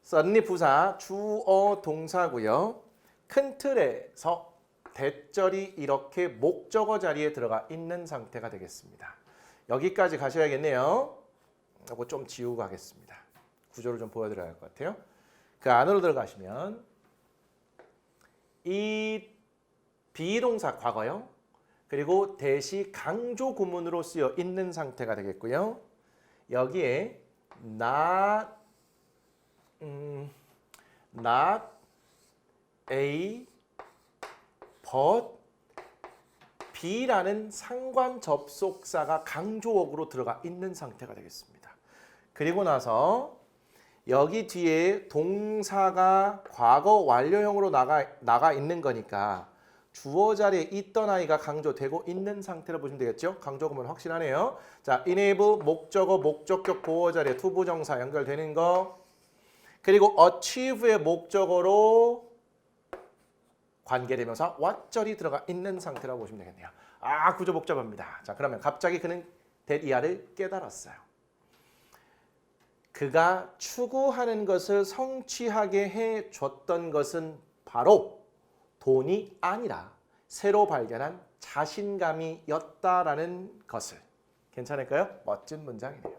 suddenly 부사 주어 동사고요. 큰 틀에서 대절이 이렇게 목적어 자리에 들어가 있는 상태가 되겠습니다. 여기까지 가셔야겠네요. 이거 좀 지우고 가겠습니다. 구조를 좀 보여드려야 할 것 같아요. 그 안으로 들어가시면 이 비동사 과거요. 그리고 대시 강조 구문으로 쓰여 있는 상태가 되겠고요. 여기에 not A but B라는 상관 접속사가 강조어구로 들어가 있는 상태가 되겠습니다. 그리고 나서 여기 뒤에 동사가 과거 완료형으로 나가 있는 거니까 주어 자리에 있던 아이가 강조되고 있는 상태로 보시면 되겠죠. 강조구문 확실하네요. 자, enable 목적어 목적격 보호 자리에 투부정사 연결되는 거. 그리고 achieve의 목적어로 관계대명사 what절이 들어가 있는 상태라고 보시면 되겠네요. 아, 구조 복잡합니다. 자, 그러면 갑자기 그는 that 이하를 깨달았어요. 그가 추구하는 것을 성취하게 해줬던 것은 바로 돈이 아니라 새로 발견한 자신감이었다라는 것을. 괜찮을까요? 멋진 문장이네요.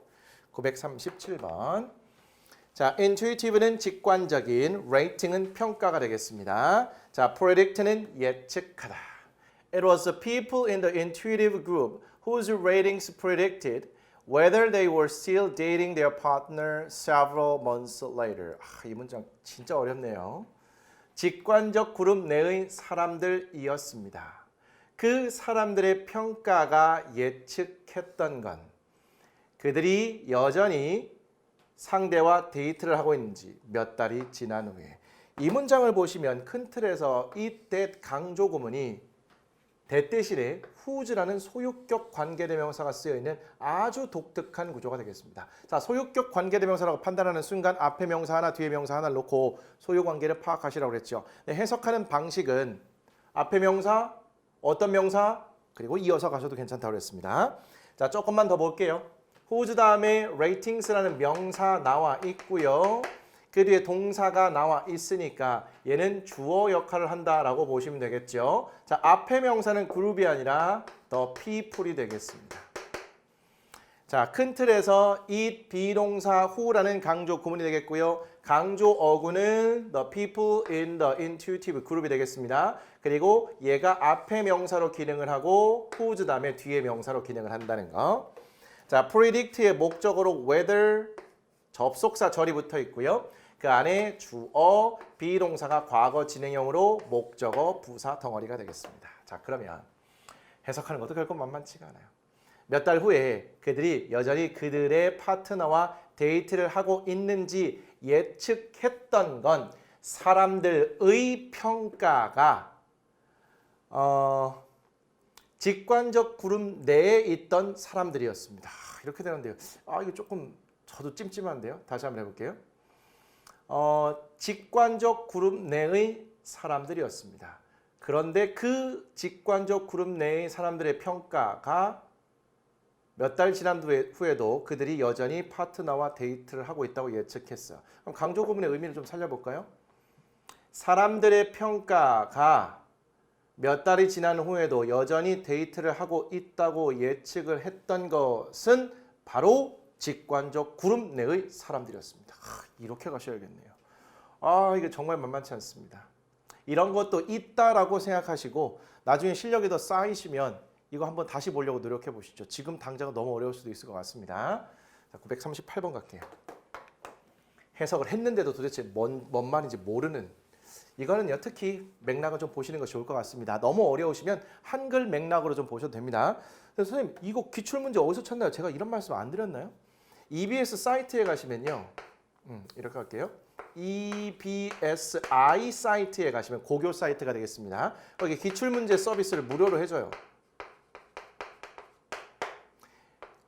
937번. 자, intuitive는 직관적인, rating은 평가가 되겠습니다. 자, predict는 예측하다. It was the people in the intuitive group whose ratings predicted whether they were still dating their partner several months later. 아, 이 문장 진짜 어렵네요. 직관적 그룹 내의 사람들이었습니다. 그 사람들의 평가가 예측했던 건 그들이 여전히 상대와 데이트를 하고 있는지 몇 달이 지난 후에. 이 문장을 보시면 큰 틀에서 이 that 강조 구문이 that 대신에 whose라는 소유격 관계대명사가 쓰여 있는 아주 독특한 구조가 되겠습니다. 자, 소유격 관계대명사라고 판단하는 순간 앞에 명사 하나, 뒤에 명사 하나를 놓고 소유 관계를 파악하시라고 그랬죠. 네, 해석하는 방식은 앞에 명사, 어떤 명사, 그리고 이어서 가셔도 괜찮다고 그랬습니다. 자, 조금만 더 볼게요. whose 다음에 ratings라는 명사 나와 있고요. 그 뒤에 동사가 나와 있으니까 얘는 주어 역할을 한다라고 보시면 되겠죠. 자, 앞에 명사는 그룹이 아니라 the people이 되겠습니다. 자, 큰 틀에서 it 비동사 who라는 강조 구문이 되겠고요. 강조 어구는 the people in the intuitive 그룹이 되겠습니다. 그리고 얘가 앞에 명사로 기능을 하고 whose 다음에 뒤에 명사로 기능을 한다는 거. 자, predict의 목적어로 whether 접속사 절이 붙어 있고요. 그 안에 주어, 비동사가 과거 진행형으로 목적어, 부사 덩어리가 되겠습니다. 자, 그러면 해석하는 것도 결코 만만치가 않아요. 몇 달 후에 그들이 여전히 그들의 파트너와 데이트를 하고 있는지 예측했던 건 사람들의 평가가 직관적 그룹 내에 있던 사람들이었습니다. 이렇게 되는데요. 아, 이거 조금 저도 찜찜한데요. 다시 한번 해볼게요. 직관적 그룹 내의 사람들이었습니다. 그런데 그 직관적 그룹 내의 사람들의 평가가 몇 달 지난 후에도 그들이 여전히 파트너와 데이트를 하고 있다고 예측했어요. 그럼 강조 구문의 의미를 좀 살려볼까요? 사람들의 평가가 몇 달이 지난 후에도 여전히 데이트를 하고 있다고 예측을 했던 것은 바로 직관적 그룹 내의 사람들이었습니다. 이렇게 가셔야겠네요. 아, 이게 정말 만만치 않습니다. 이런 것도 있다라고 생각하시고 나중에 실력이 더 쌓이시면 이거 한번 다시 보려고 노력해 보시죠. 지금 당장은 너무 어려울 수도 있을 것 같습니다. 자, 938번 갈게요. 해석을 했는데도 도대체 뭔 말인지 모르는, 이거는요 특히 맥락을 좀 보시는 것이 좋을 것 같습니다. 너무 어려우시면 한글 맥락으로 좀 보셔도 됩니다. 선생님, 이거 기출문제 어디서 찾나요? 제가 이런 말씀 안 드렸나요? EBS 사이트에 가시면요, 이렇게 할게요. EBSI 사이트에 가시면 고교 사이트가 되겠습니다. 거기 기출문제 서비스를 무료로 해줘요.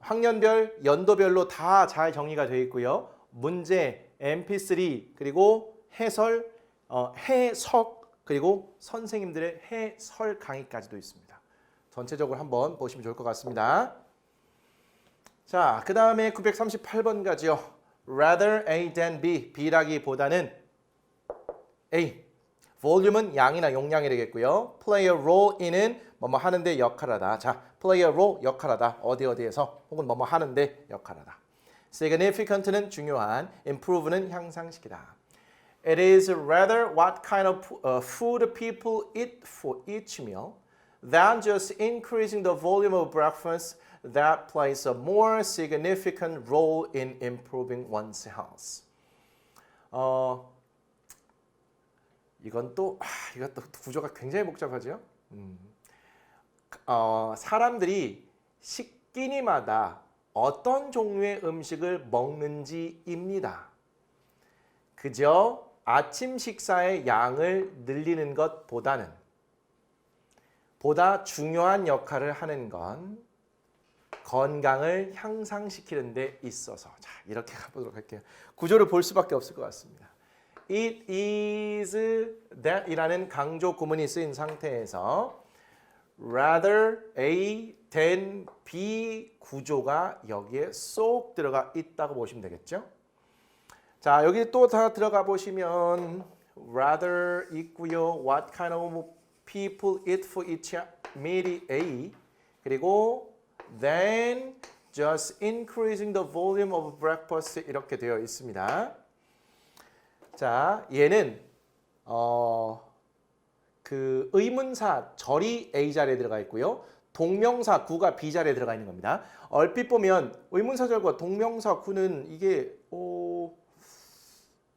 학년별, 연도별로 다 잘 정리가 되어 있고요. 문제, MP3, 그리고 해설, 해석, 그리고 선생님들의 해설 강의까지도 있습니다. 전체적으로 한번 보시면 좋을 것 같습니다. 자, 그 다음에 938번 가죠. Rather A than B, B라기보다는 A. Volume은 양이나 용량이 되겠고요. Play a role in은 뭐뭐 하는데 역할하다. 자, play a role 역할하다. 어디에서 혹은 뭐뭐 하는데 역할하다. Significant는 중요한, improve는 향상시키다. It is rather what kind of food people eat for each meal than just increasing the volume of breakfast that plays a more significant role in improving one's health. 이것도 구조가 굉장히 복잡하죠. 사람들이 식기니마다 어떤 종류의 음식을 먹는지입니다. 그저 아침 식사의 양을 늘리는 것보다는 보다 중요한 역할을 하는 건 건강을 향상시키는 데 있어서. 자, 이렇게 가보도록 할게요. 구조를 볼 수밖에 없을 것 같습니다. It is that 이라는 강조 구문이 쓰인 상태에서 rather A than B 구조가 여기에 쏙 들어가 있다고 보시면 되겠죠. 자, 여기 또 다 들어가 보시면 rather 있고요. What kind of people eat for each meal A 그리고 then just increasing the volume of breakfast 이렇게 되어 있습니다. 자, 얘는 그 의문사 절이 A 자리에 들어가 있고요. 동명사 구가 B 자리에 들어가 있는 겁니다. 얼핏 보면 의문사절과 동명사 구는 이게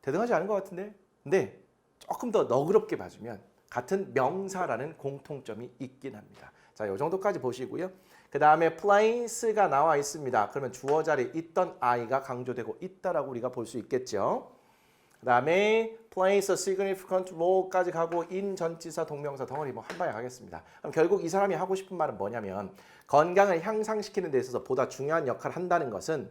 대등하지 않은 것 같은데, 근데 조금 더 너그럽게 봐주면 같은 명사라는 공통점이 있긴 합니다. 자, 이 정도까지 보시고요. 그 다음에 place가 나와 있습니다. 그러면 주어 자리에 있던 I가 강조되고 있다라고 우리가 볼 수 있겠죠. 그 다음에 plays a significant role까지 가고 in 전치사 동명사 덩어리 뭐 한 방에 가겠습니다. 그럼 결국 이 사람이 하고 싶은 말은 뭐냐면 건강을 향상시키는 데 있어서 보다 중요한 역할을 한다는 것은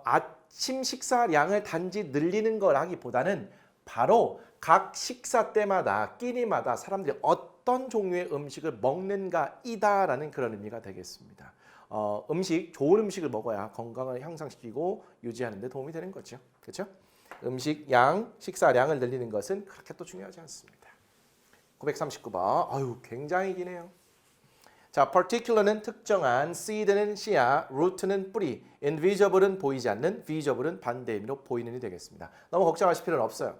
아침 식사량을 단지 늘리는 거라기보다는 바로 각 식사 때마다 끼니마다 사람들이 어떤 종류의 음식을 먹는가이다라는 그런 의미가 되겠습니다. 좋은 음식을 먹어야 건강을 향상시키고 유지하는 데 도움이 되는 거죠. 그렇죠? 음식 양, 식사량을 늘리는 것은 그렇게 또 중요하지 않습니다. 939번. 아유, 굉장히 기네요. 자, particular는 특정한, seed는 씨앗, root는 뿌리, invisible은 보이지 않는, visible은 반대 의미로 보이는이 되겠습니다. 너무 걱정하실 필요는 없어요.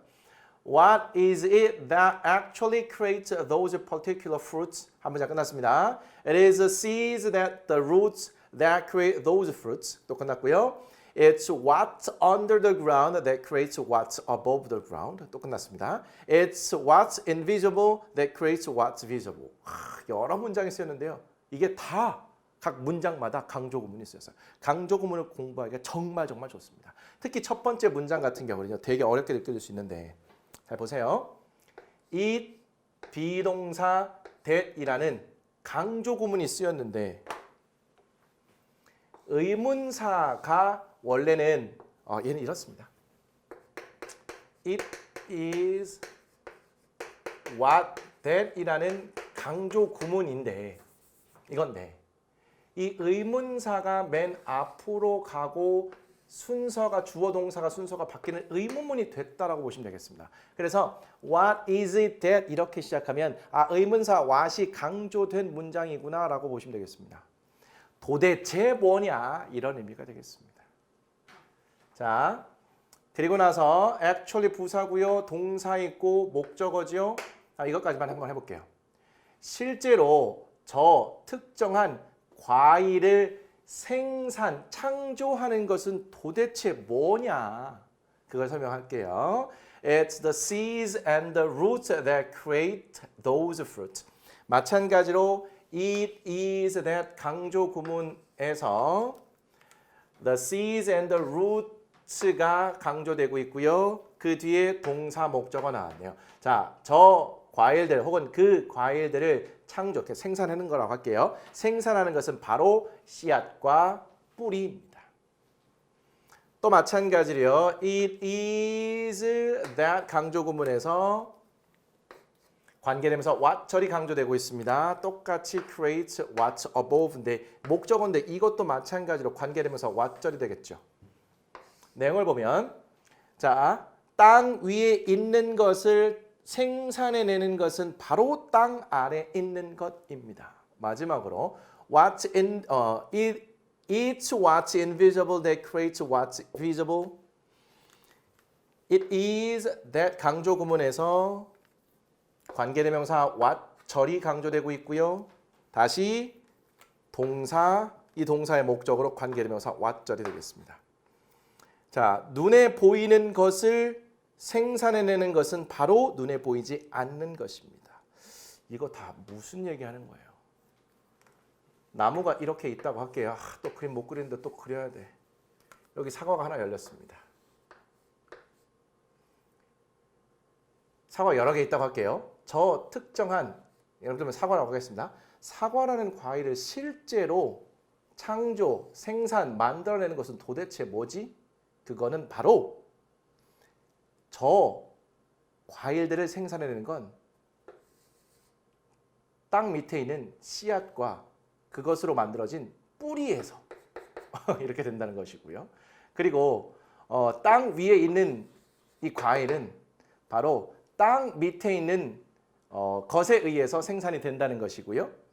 What is it that actually creates those particular fruits? 한 문장 끝났습니다. It is the seeds that the roots that create those fruits. 또 끝났고요. It's what's under the ground that creates what's above the ground. 또 끝났습니다. It's what's invisible that creates what's visible. 여러 문장이 쓰였는데요. 이게 다 각 문장마다 강조 구문이 쓰였어요. 강조 구문을 공부하기가 정말 좋습니다. 특히 첫 번째 문장 같은 경우는요. 되게 어렵게 느껴질 수 있는데 잘 보세요. it 비동사 that이라는 강조 구문이 쓰였는데 의문사가 원래는 얘는 이렇습니다. It is what that이라는 강조 구문인데 이건데 이 의문사가 맨 앞으로 가고 순서가 주어 동사가 순서가 바뀌는 의문문이 됐다라고 보시면 되겠습니다. 그래서 what is it that 이렇게 시작하면 의문사 what이 강조된 문장이구나라고 보시면 되겠습니다. 도대체 뭐냐 이런 의미가 되겠습니다. 자, 그리고 나서 actually 부사고요. 동사 있고 목적어죠. 이것까지만 한번 해볼게요. 실제로 저 특정한 과일을 창조하는 것은 도대체 뭐냐? 그걸 설명할게요. It's the seeds and the roots that create those fruits. 마찬가지로 it is that 강조 구문에서 the seeds and the roots가 강조되고 있고요. 그 뒤에 동사 목적어 나왔네요. 자, 저 과일들 혹은 그 과일들을 생산하는 거라고 할게요. 생산하는 것은 바로 씨앗과 뿌리입니다. 또 마찬가지로요. It is that 강조 구문에서 관계되면서 what 절이 강조되고 있습니다. 똑같이 creates what's above인데 목적어인데 이것도 마찬가지로 관계되면서 what 절이 되겠죠. 내용을 보면 자, 땅 위에 있는 것을 생산해내는 것은 바로 땅 아래 있는 것입니다. 마지막으로 it's what's invisible that creates what's visible. It is that 강조 구문에서 관계대명사 what 절이 강조되고 있고요. 다시 동사, 이 동사의 목적으로 관계대명사 what 절이 되겠습니다. 자, 눈에 보이는 것을 생산해내는 것은 바로 눈에 보이지 않는 것입니다. 이거 다 무슨 얘기하는 거예요? 나무가 이렇게 있다고 할게요. 또 그림 못 그리는데 또 그려야 돼. 여기 사과가 하나 열렸습니다. 사과 여러 개 있다고 할게요. 저 특정한, 예를 들면 사과라고 하겠습니다. 사과라는 과일을 실제로 창조, 생산, 만들어내는 것은 도대체 뭐지? 그거는 바로 저 과일들을 생산해내는 건 땅 밑에 있는 씨앗과 그것으로 만들어진 뿌리에서 이렇게 된다는 것이고요. 그리고 땅 위에 있는 이 과일은 바로 땅 밑에 있는 것에 의해서 생산이 된다는 것이고요.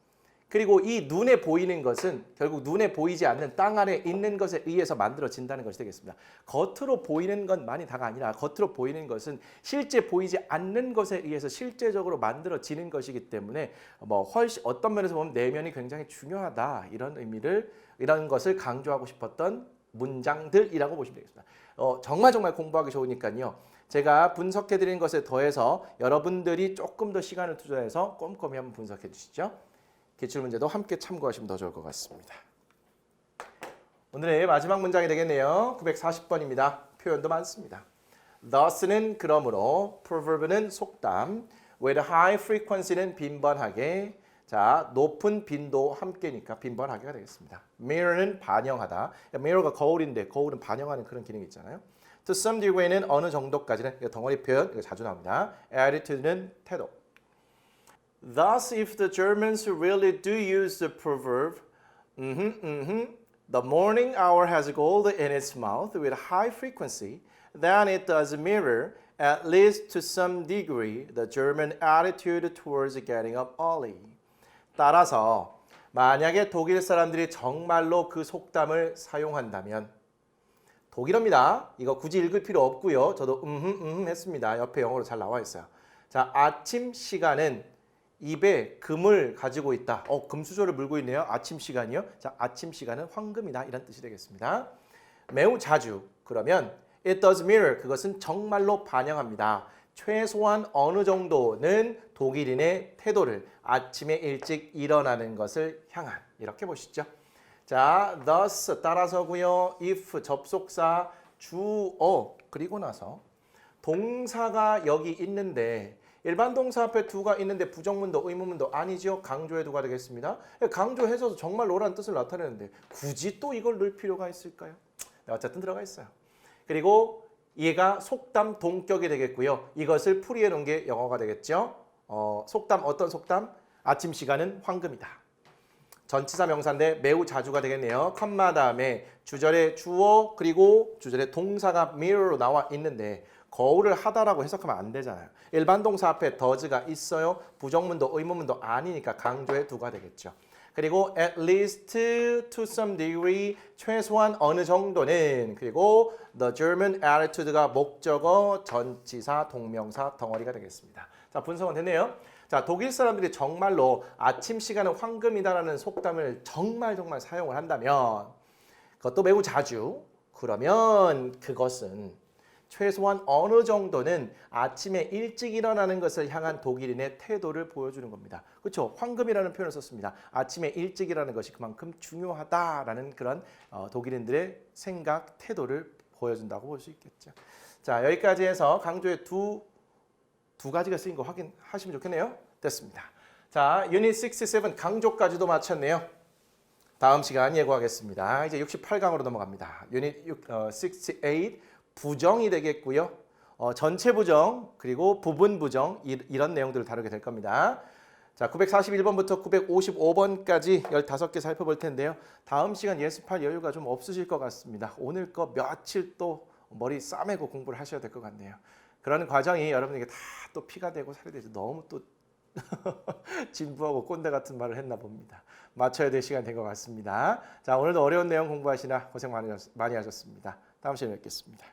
그리고 이 눈에 보이는 것은 결국 눈에 보이지 않는 땅 안에 있는 것에 의해서 만들어진다는 것이 되겠습니다. 겉으로 보이는 것만이 다가 아니라 겉으로 보이는 것은 실제 보이지 않는 것에 의해서 실제적으로 만들어지는 것이기 때문에 훨씬 어떤 면에서 보면 내면이 굉장히 중요하다 이런 의미를 이런 것을 강조하고 싶었던 문장들이라고 보시면 되겠습니다. 정말 공부하기 좋으니까요. 제가 분석해 드린 것에 더해서 여러분들이 조금 더 시간을 투자해서 꼼꼼히 한번 분석해 주시죠. 기출문제도 함께 참고하시면 더 좋을 것 같습니다. 오늘의 마지막 문장이 되겠네요. 940번입니다. 표현도 많습니다. thus는 그러므로, proverb는 속담, with high frequency는 빈번하게, 자 높은 빈도 함께니까 빈번하게가 되겠습니다. mirror는 반영하다. mirror가 거울인데 거울은 반영하는 그런 기능이 있잖아요. to some degree는 어느 정도까지는 덩어리 표현 이거 자주 나옵니다. attitude는 태도. Thus, if the Germans really do use the proverb, the morning hour has gold in its mouth with high frequency, then it does mirror, at least to some degree, the German attitude towards getting up early. 따라서 만약에 독일 사람들이 정말로 그 속담을 사용한다면 독일어입니다. 이거 굳이 읽을 필요 없고요. 저도 했습니다. 옆에 영어로 잘 나와 있어요. 자, 아침 시간은 입에 금을 가지고 있다. 금수저를 물고 있네요. 아침 시간이요. 자, 아침 시간은 황금이다. 이런 뜻이 되겠습니다. 매우 자주. 그러면 it does mirror. 그것은 정말로 반영합니다. 최소한 어느 정도는 독일인의 태도를 아침에 일찍 일어나는 것을 향한. 이렇게 보시죠. 자, thus 따라서고요. if 접속사 주어 그리고 나서 동사가 여기 있는데 일반 동사 앞에 두가 있는데 부정문도 의문문도 아니죠. 강조해 두가 되겠습니다. 강조해서 정말로라는 뜻을 나타내는데 굳이 또 이걸 넣을 필요가 있을까요? 네, 어쨌든 들어가 있어요. 그리고 얘가 속담 동격이 되겠고요. 이것을 풀이해 놓은 게 영어가 되겠죠. 속담 어떤 속담? 아침 시간은 황금이다. 전치사 명사인데 매우 자주가 되겠네요. 컴마 다음에 주절에 주어 그리고 주절에 동사가 mirror로 나와 있는데 거울을 하다라고 해석하면 안 되잖아요. 일반 동사 앞에 does가 있어요. 부정문도 의문문도 아니니까 강조해 두가 되겠죠. 그리고 at least to some degree 최소한 어느 정도는 그리고 the German attitude가 목적어, 전치사, 동명사 덩어리가 되겠습니다. 자, 분석은 됐네요. 자, 독일 사람들이 정말로 아침 시간은 황금이다라는 속담을 정말 사용을 한다면 그것도 매우 자주 그러면 그것은 최소한 어느 정도는 아침에 일찍 일어나는 것을 향한 독일인의 태도를 보여주는 겁니다. 그렇죠? 황금이라는 표현을 썼습니다. 아침에 일찍 일어나는 것이 그만큼 중요하다라는 그런 독일인들의 생각, 태도를 보여준다고 볼 수 있겠죠. 자, 여기까지 해서 강조의 두 가지가 쓰인 거 확인하시면 좋겠네요. 됐습니다. 자, 유닛 67 강조까지도 마쳤네요. 다음 시간 예고하겠습니다. 이제 68강으로 넘어갑니다. 유닛 68 부정이 되겠고요. 전체 부정 그리고 부분 부정 이런 내용들을 다루게 될 겁니다. 자, 941번부터 955번까지 15개 살펴볼 텐데요. 다음 시간 예습할 여유가 좀 없으실 것 같습니다. 오늘 거 며칠 또 머리 싸매고 공부를 하셔야 될 것 같네요. 그런 과정이 여러분에게 다 또 피가 되고 살이 되죠. 너무 또 진부하고 꼰대 같은 말을 했나 봅니다. 맞춰야 될 시간 된 것 같습니다. 자, 오늘도 어려운 내용 공부하시나 고생 많이 하셨습니다. 다음 시간에 뵙겠습니다.